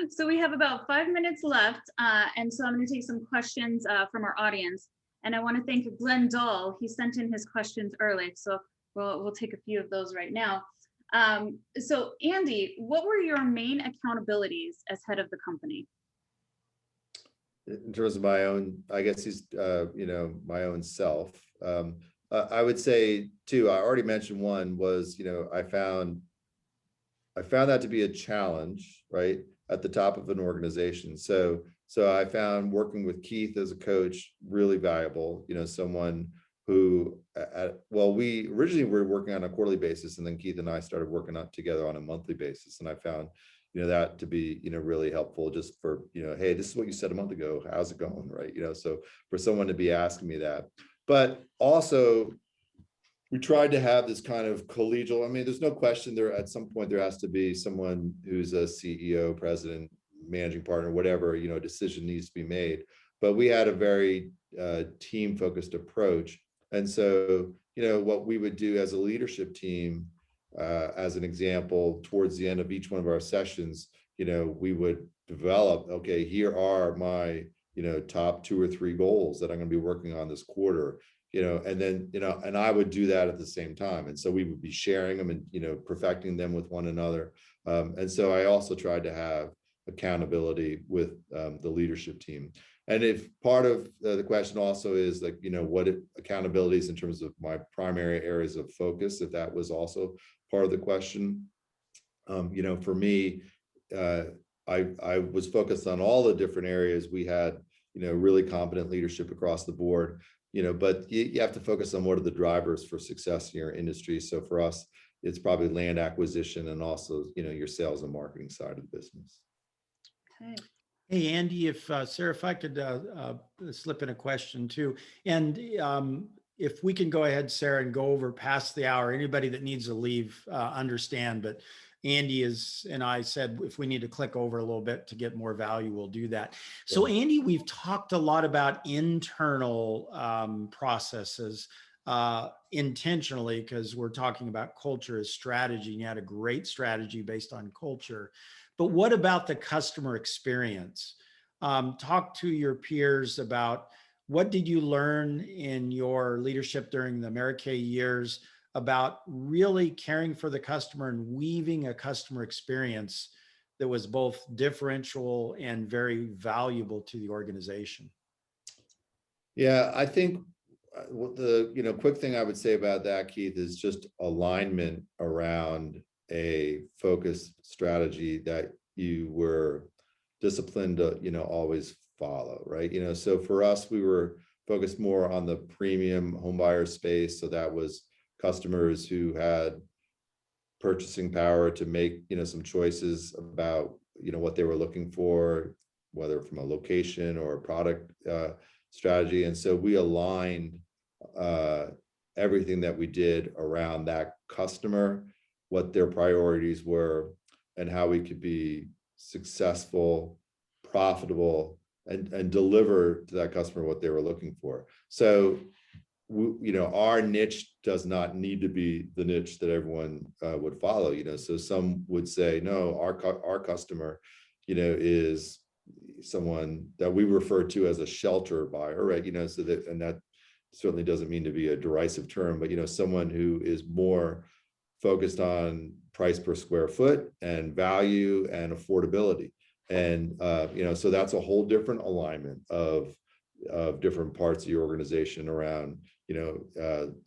So we have about 5 minutes left. And so I'm going to take some questions from our audience. And I want to thank Glenn Dahl. He sent in his questions early. So we'll take a few of those right now. So Andy, what were your main accountabilities as head of the company? In terms of my own, I guess he's, my own self. I would say two, I already mentioned one was, I found that to be a challenge, right, at the top of an organization. So I found working with Keith as a coach really valuable, someone who, we originally were working on a quarterly basis, and then Keith and I started working out together on a monthly basis. And I found, that to be, really helpful just for, hey, this is what you said a month ago. How's it going? Right. So for someone to be asking me that. But also, we tried to have this kind of collegial, there's no question there at some point there has to be someone who's a CEO, president, managing partner, whatever, decision needs to be made. But we had a very team-focused approach. And so, what we would do as a leadership team, as an example, towards the end of each one of our sessions, we would develop, okay, here are my top 2 or 3 goals that I'm going to be working on this quarter, and then, and I would do that at the same time. And so we would be sharing them and, perfecting them with one another. And so I also tried to have accountability with the leadership team. And if part of the question also is like, what accountabilities in terms of my primary areas of focus, if that was also part of the question, for me, I was focused on all the different areas. We had, really competent leadership across the board, but you have to focus on what are the drivers for success in your industry. So for us, it's probably land acquisition and also, your sales and marketing side of the business. Okay. Hey, Andy, Sarah, if I could slip in a question too. And if we can go ahead, Sarah, and go over past the hour, anybody that needs to leave, understand, but Andy and I said, if we need to click over a little bit to get more value, we'll do that. So Andy, we've talked a lot about internal processes intentionally, because we're talking about culture as strategy, and you had a great strategy based on culture. But what about the customer experience? Talk to your peers about, what did you learn in your leadership during the Maracay years about really caring for the customer and weaving a customer experience that was both differential and very valuable to the organization? Yeah, I think what the quick thing I would say about that, Keith, is just alignment around a focused strategy that you were disciplined to always follow, right? So for us, we were focused more on the premium home buyer space. So that was customers who had purchasing power to make some choices about what they were looking for, whether from a location or a product strategy. And so we aligned everything that we did around that customer, what their priorities were, and how we could be successful, profitable, and deliver to that customer what they were looking for. So our niche does not need to be the niche that everyone would follow. So some would say, no, our customer is someone that we refer to as a shelter buyer, right? So that, and that certainly doesn't mean to be a derisive term, but someone who is more focused on price per square foot and value and affordability. And so that's a whole different alignment of different parts of your organization around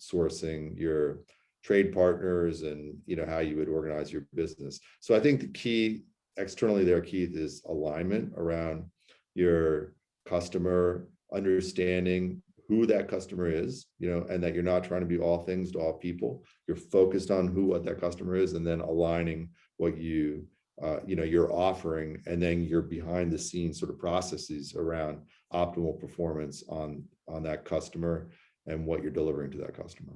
sourcing your trade partners and how you would organize your business. So I think the key externally there, Keith, is alignment around your customer, understanding who that customer is, and that you're not trying to be all things to all people. You're focused on what that customer is, and then aligning what you're offering, and then your behind the scenes sort of processes around optimal performance on that customer and what you're delivering to that customer.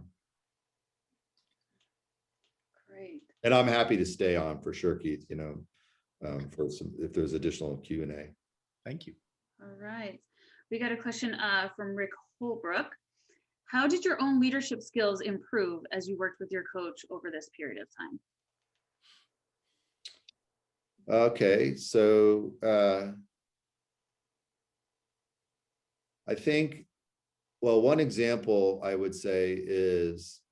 Great. And I'm happy to stay on for sure, Keith, for some, if there's additional Q&A. Thank you. All right. We got a question from Rick Holbrook. How did your own leadership skills improve as you worked with your coach over this period of time? Okay, so I think, well, one example I would say is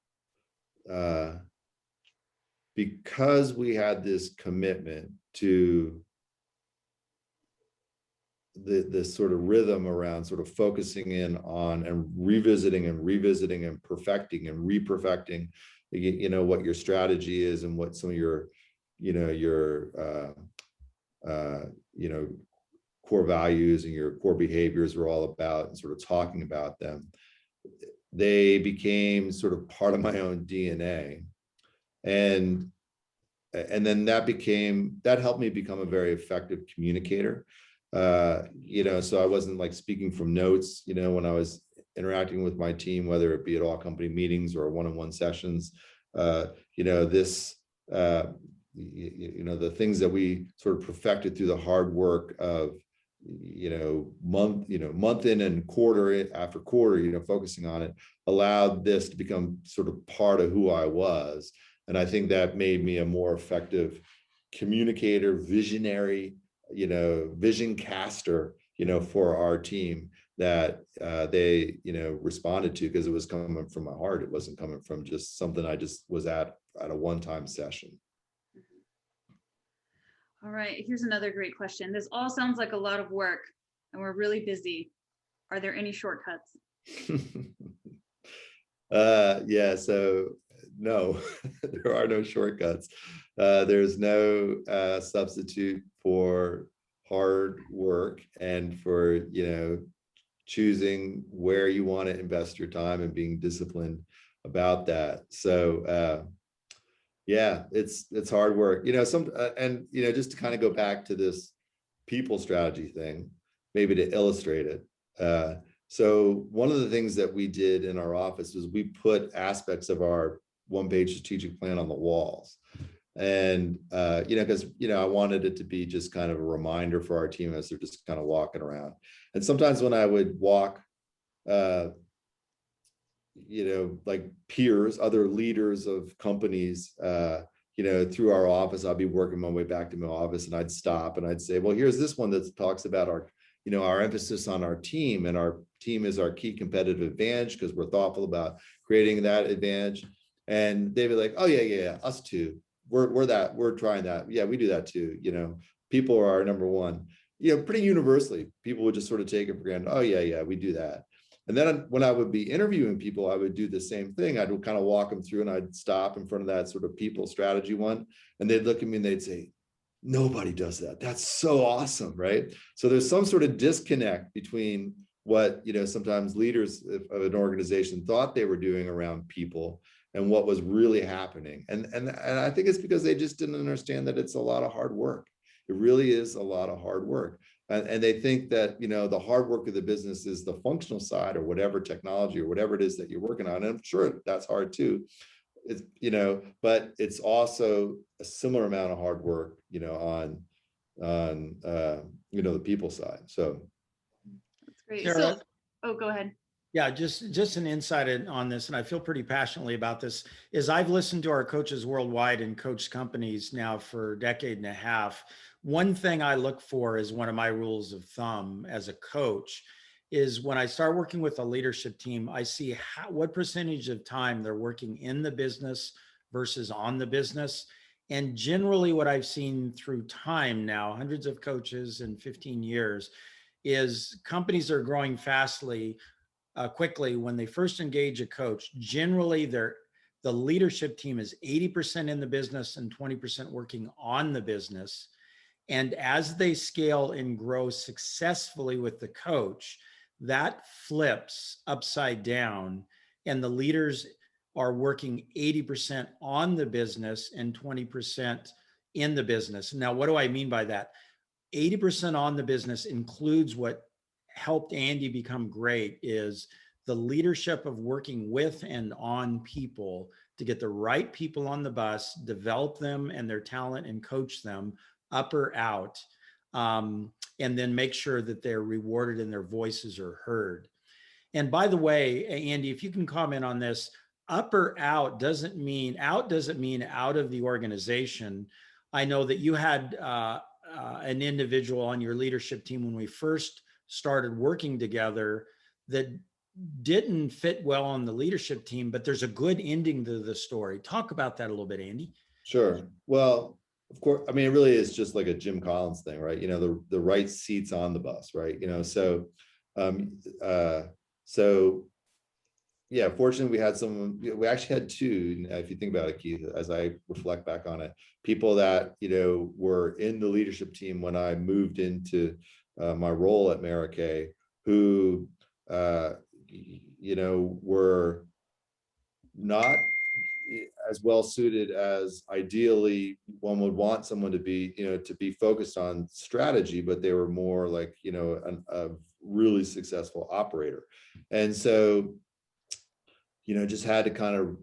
because we had this commitment to this sort of rhythm around sort of focusing in on and revisiting and perfecting and re-perfecting, what your strategy is and what some of your core values and your core behaviors are all about, and sort of talking about them. They became sort of part of my own DNA. And then that helped me become a very effective communicator. So I wasn't like speaking from notes, when I was interacting with my team, whether it be at all company meetings or one-on-one sessions, the things that we sort of perfected through the hard work of, month in and quarter after quarter, focusing on it, allowed this to become sort of part of who I was. And I think that made me a more effective communicator, visionary, vision caster, for our team that they, responded to, because it was coming from my heart. It wasn't coming from just something I just was at a one-time session. All right, here's another great question. This all sounds like a lot of work and we're really busy. Are there any shortcuts? Yeah, so no, there are no shortcuts. There's no substitute for hard work and for, choosing where you want to invest your time and being disciplined about that. So yeah, it's hard work, and just to kind of go back to this people strategy thing, maybe to illustrate it. So one of the things that we did in our office was we put aspects of our one-page strategic plan on the walls. And, because, I wanted it to be just kind of a reminder for our team as they're just kind of walking around. And sometimes when I would walk, like peers, other leaders of companies, through our office, I'll be working my way back to my office, and I'd stop and I'd say, well, here's this one that talks about our emphasis on our team, and our team is our key competitive advantage because we're thoughtful about creating that advantage. And they'd be like, oh yeah, us too. We're trying that. Yeah, we do that too. People are our number one. Pretty universally, people would just sort of take it for granted. Oh yeah, we do that. And then when I would be interviewing people, I would do the same thing. I'd kind of walk them through, and I'd stop in front of that sort of people strategy one, and they'd look at me and they'd say, nobody does that. That's so awesome, right? So there's some sort of disconnect between what, sometimes leaders of an organization thought they were doing around people and what was really happening. And I think it's because they just didn't understand that it's a lot of hard work. It really is a lot of hard work. And they think that, the hard work of the business is the functional side or whatever technology or whatever it is that you're working on. And I'm sure that's hard too. It's, but it's also a similar amount of hard work, on the people side. So that's great. Sarah, Go ahead. Yeah, just an insight on this, and I feel pretty passionately about this, is I've listened to our coaches worldwide and coached companies now for a decade and a half. One thing I look for is one of my rules of thumb as a coach is when I start working with a leadership team, I see what percentage of time they're working in the business versus on the business. And generally what I've seen through time now, hundreds of coaches in 15 years, is companies are growing quickly. When they first engage a coach, generally the leadership team is 80% in the business and 20% working on the business. And as they scale and grow successfully with the coach, that flips upside down, and the leaders are working 80% on the business and 20% in the business. Now, what do I mean by that? 80% on the business includes what helped Andy become great is the leadership of working with and on people to get the right people on the bus, develop them and their talent and coach them up or out, and then make sure that they're rewarded and their voices are heard. And by the way, Andy, if you can comment on this, up or out doesn't mean out of the organization. I know that you had an individual on your leadership team when we first started working together that didn't fit well on the leadership team, but there's a good ending to the story. Talk about that a little bit, Andy. Sure. Well, of course, I mean, it really is just like a Jim Collins thing, right? The right seats on the bus, right? So yeah, fortunately we had we actually had two, if you think about it, Keith, as I reflect back on it, people that, were in the leadership team when I moved into my role at Maracay, who, were not as well suited as ideally one would want someone to be focused on strategy, but they were more like, a really successful operator. And so, just had to kind of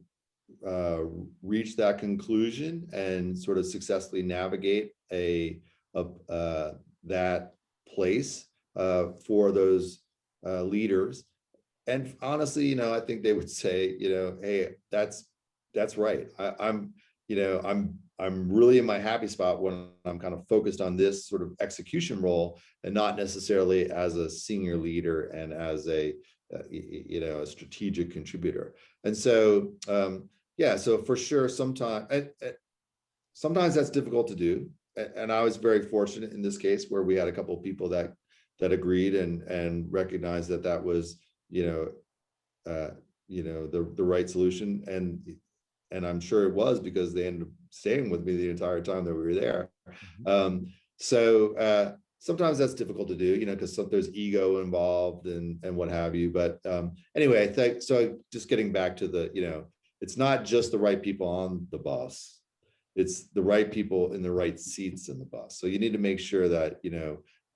reach that conclusion and sort of successfully navigate that place for those leaders. And honestly, I think they would say, hey, that's right. I'm really in my happy spot when I'm kind of focused on this sort of execution role and not necessarily as a senior leader and as a strategic contributor. And so, so for sure, sometimes that's difficult to do. And I was very fortunate in this case where we had a couple of people that agreed and recognized that was, the right solution. And I'm sure it was because they ended up staying with me the entire time that we were there. Sometimes that's difficult to do, because there's ego involved and what have you. But anyway, I think so. Just getting back to it's not just the right people on the bus; it's the right people in the right seats in the bus. So you need to make sure that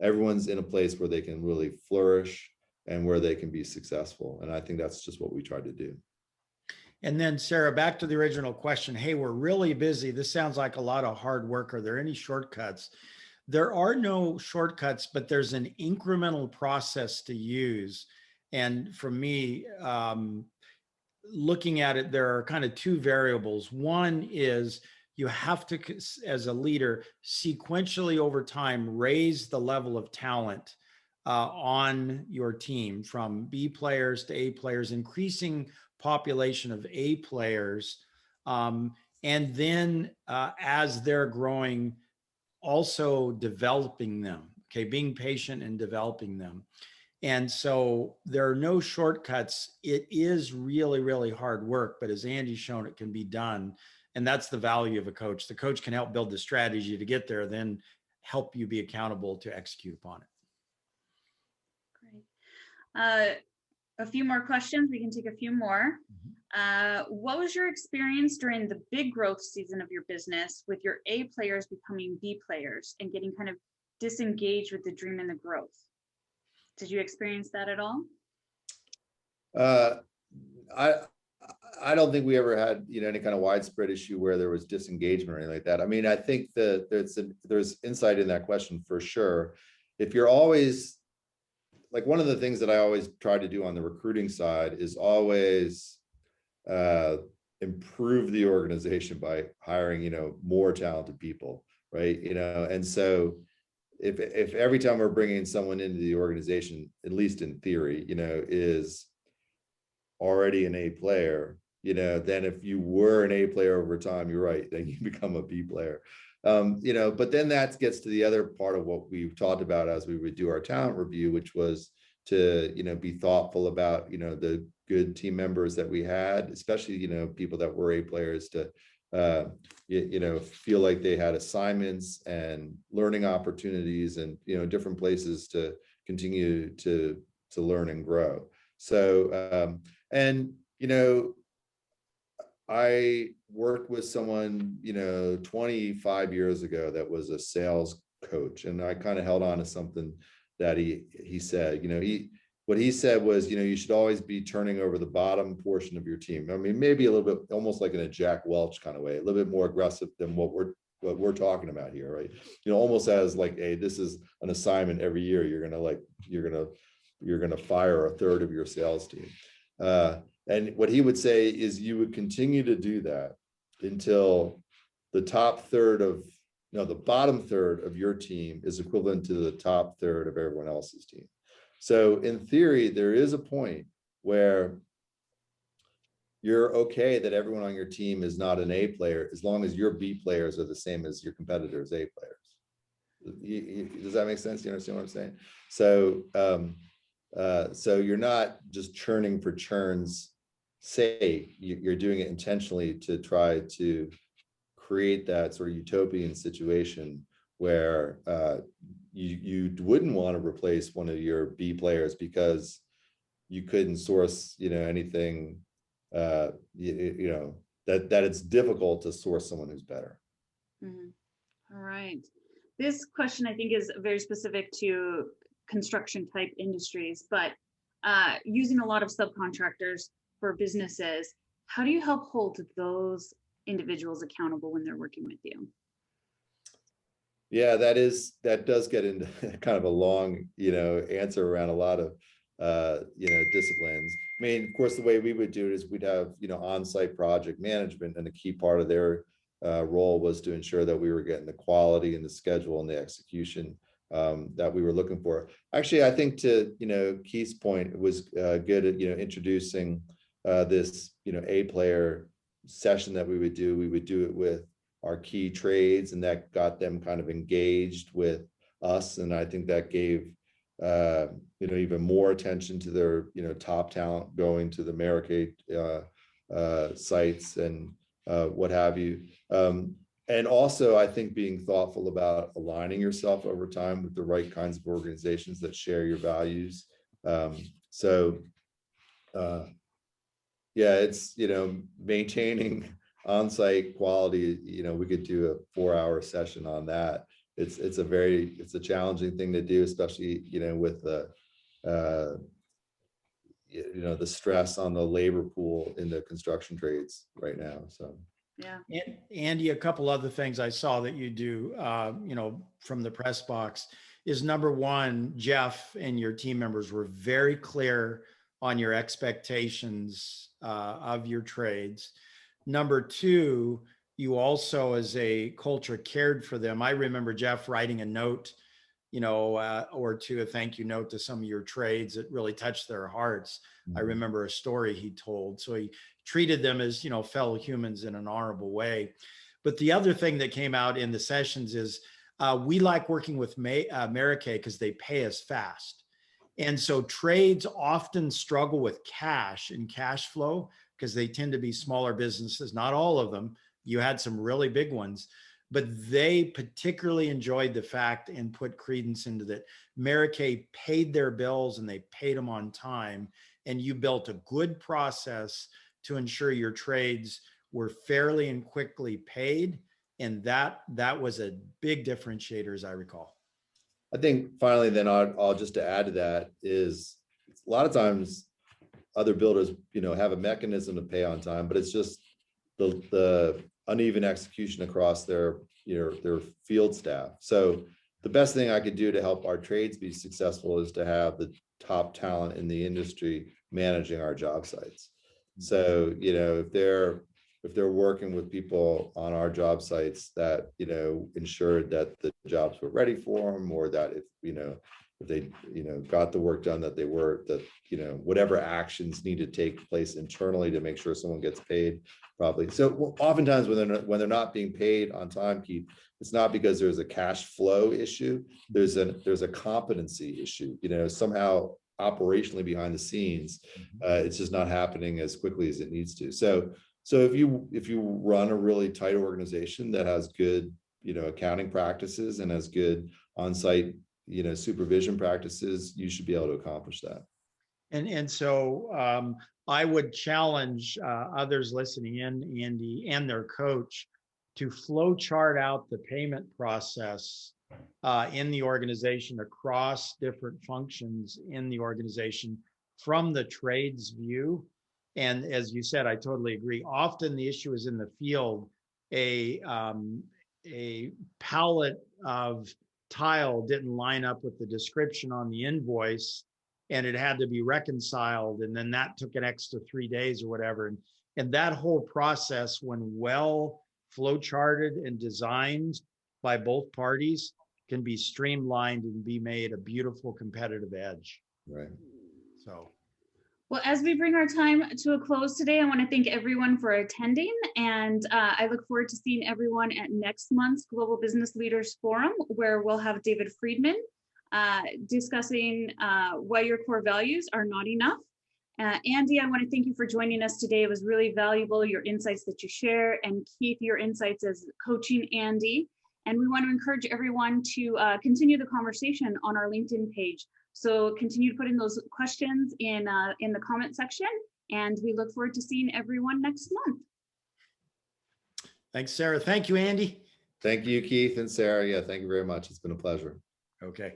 everyone's in a place where they can really flourish and where they can be successful. And I think that's just what we try to do. And then Sarah, back to the original question. Hey, we're really busy. This sounds like a lot of hard work. Are there any shortcuts? There are no shortcuts, but there's an incremental process to use. And for me, looking at it, there are kind of two variables. One is you have to, as a leader, sequentially over time, raise the level of talent on your team from B players to A players, increasing population of A players. And then as they're growing, also developing them, okay, being patient and developing them. And so there are no shortcuts. It is really, really hard work, but as Andy's shown, it can be done. And that's the value of a coach. The coach can help build the strategy to get there, then help you be accountable to execute upon it. Great. A few more questions. We can take a few more. What was your experience during the big growth season of your business with your A players becoming B players and getting kind of disengaged with the dream and the growth? Did you experience that at all? I don't think we ever had, any kind of widespread issue where there was disengagement or anything like that. I mean, I think that there's insight in that question for sure. If you're always, like, one of the things that I always try to do on the recruiting side is always improve the organization by hiring, more talented people, right? And so if every time we're bringing someone into the organization, at least in theory, is already an A player, then if you were an A player over time, you're right, then you become a B player. But then that gets to the other part of what we've talked about as we would do our talent review, which was to, be thoughtful about, the good team members that we had, especially, people that were A players, to feel like they had assignments and learning opportunities and, different places to continue to learn and grow. So, I worked with someone, 25 years ago that was a sales coach, and I kind of held on to something that he said. What he said was, you should always be turning over the bottom portion of your team. I mean, maybe a little bit, almost like in a Jack Welch kind of way, a little bit more aggressive than what we're talking about here, right? Almost as like, hey, this is an assignment every year. You're gonna fire a third of your sales team. And what he would say is you would continue to do that until the bottom third of your team is equivalent to the top third of everyone else's team. So in theory, there is a point where you're okay that everyone on your team is not an A player, as long as your B players are the same as your competitors' A players. Does that make sense? You understand what I'm saying? So you're not just churning for churn's sake. You're doing it intentionally to try to create that sort of utopian situation where you wouldn't want to replace one of your B players because you couldn't source, anything, that it's difficult to source someone who's better. Mm-hmm. All right. This question, I think, is very specific to construction type industries, but using a lot of subcontractors for businesses, how do you help hold those individuals accountable when they're working with you? Yeah, that does get into kind of a long, answer around a lot of, disciplines. I mean, of course, the way we would do it is we'd have, on-site project management, and a key part of their role was to ensure that we were getting the quality and the schedule and the execution that we were looking for. Actually, I think to, Keith's point, it was good at, introducing this, A player session that we would do. We would do it with our key trades, and that got them kind of engaged with us. And I think that gave, even more attention to their, top talent going to the Maracay sites and what have you. And also, I think being thoughtful about aligning yourself over time with the right kinds of organizations that share your values. Yeah, it's, maintaining on-site quality, we could do a 4-hour session on that. It's a challenging thing to do, especially, with the, the stress on the labor pool in the construction trades right now. So. Yeah. And Andy, a couple other things I saw that you do, from the press box is number one, Jeff and your team members were very clear on your expectations of your trades. Number two, you also as a culture cared for them. I remember Jeff writing a note, or two, a thank you note to some of your trades that really touched their hearts. I remember a story he told. So he treated them as, fellow humans in an honorable way. But the other thing that came out in the sessions is we like working with Maracay because they pay us fast. And so trades often struggle with cash and cash flow because they tend to be smaller businesses, not all of them. You had some really big ones, but they particularly enjoyed the fact and put credence into that Maracay paid their bills and they paid them on time. And you built a good process to ensure your trades were fairly and quickly paid. And that was a big differentiator, as I recall. I think finally, then I'll just to add to that is a lot of times other builders, have a mechanism to pay on time, but it's just the uneven execution across their field staff. So the best thing I could do to help our trades be successful is to have the top talent in the industry managing our job sites. So, if they're working with people on our job sites that, ensured that the jobs were ready for them, or that if they, got the work done, that whatever actions need to take place internally to make sure someone gets paid properly. So oftentimes when they're not being paid on time, Keith, it's not because there's a cash flow issue. There's a competency issue, somehow operationally behind the scenes, it's just not happening as quickly as it needs to. So if you run a really tight organization that has good, accounting practices and has good on-site, supervision practices, you should be able to accomplish that. And so I would challenge others listening in, Andy, and their coach to flow chart out the payment process in the organization across different functions in the organization from the trades view. And as you said, I totally agree. Often the issue is in the field. A pallet of tile didn't line up with the description on the invoice, and it had to be reconciled. And then that took an extra 3 days or whatever. And that whole process, when well flow charted and designed by both parties, can be streamlined and be made a beautiful competitive edge. Right. So. Well, as we bring our time to a close today, I want to thank everyone for attending, and I look forward to seeing everyone at next month's Global Business Leaders Forum, where we'll have David Friedman discussing why your core values are not enough. Andy, I want to thank you for joining us today. It was really valuable, your insights that you share, and Keith, your insights as coaching Andy. And we want to encourage everyone to continue the conversation on our LinkedIn page. So continue to put in those questions in the comment section, and we look forward to seeing everyone next month. Thanks, Sarah. Thank you, Andy. Thank you, Keith and Sarah. Yeah, thank you very much. It's been a pleasure. Okay.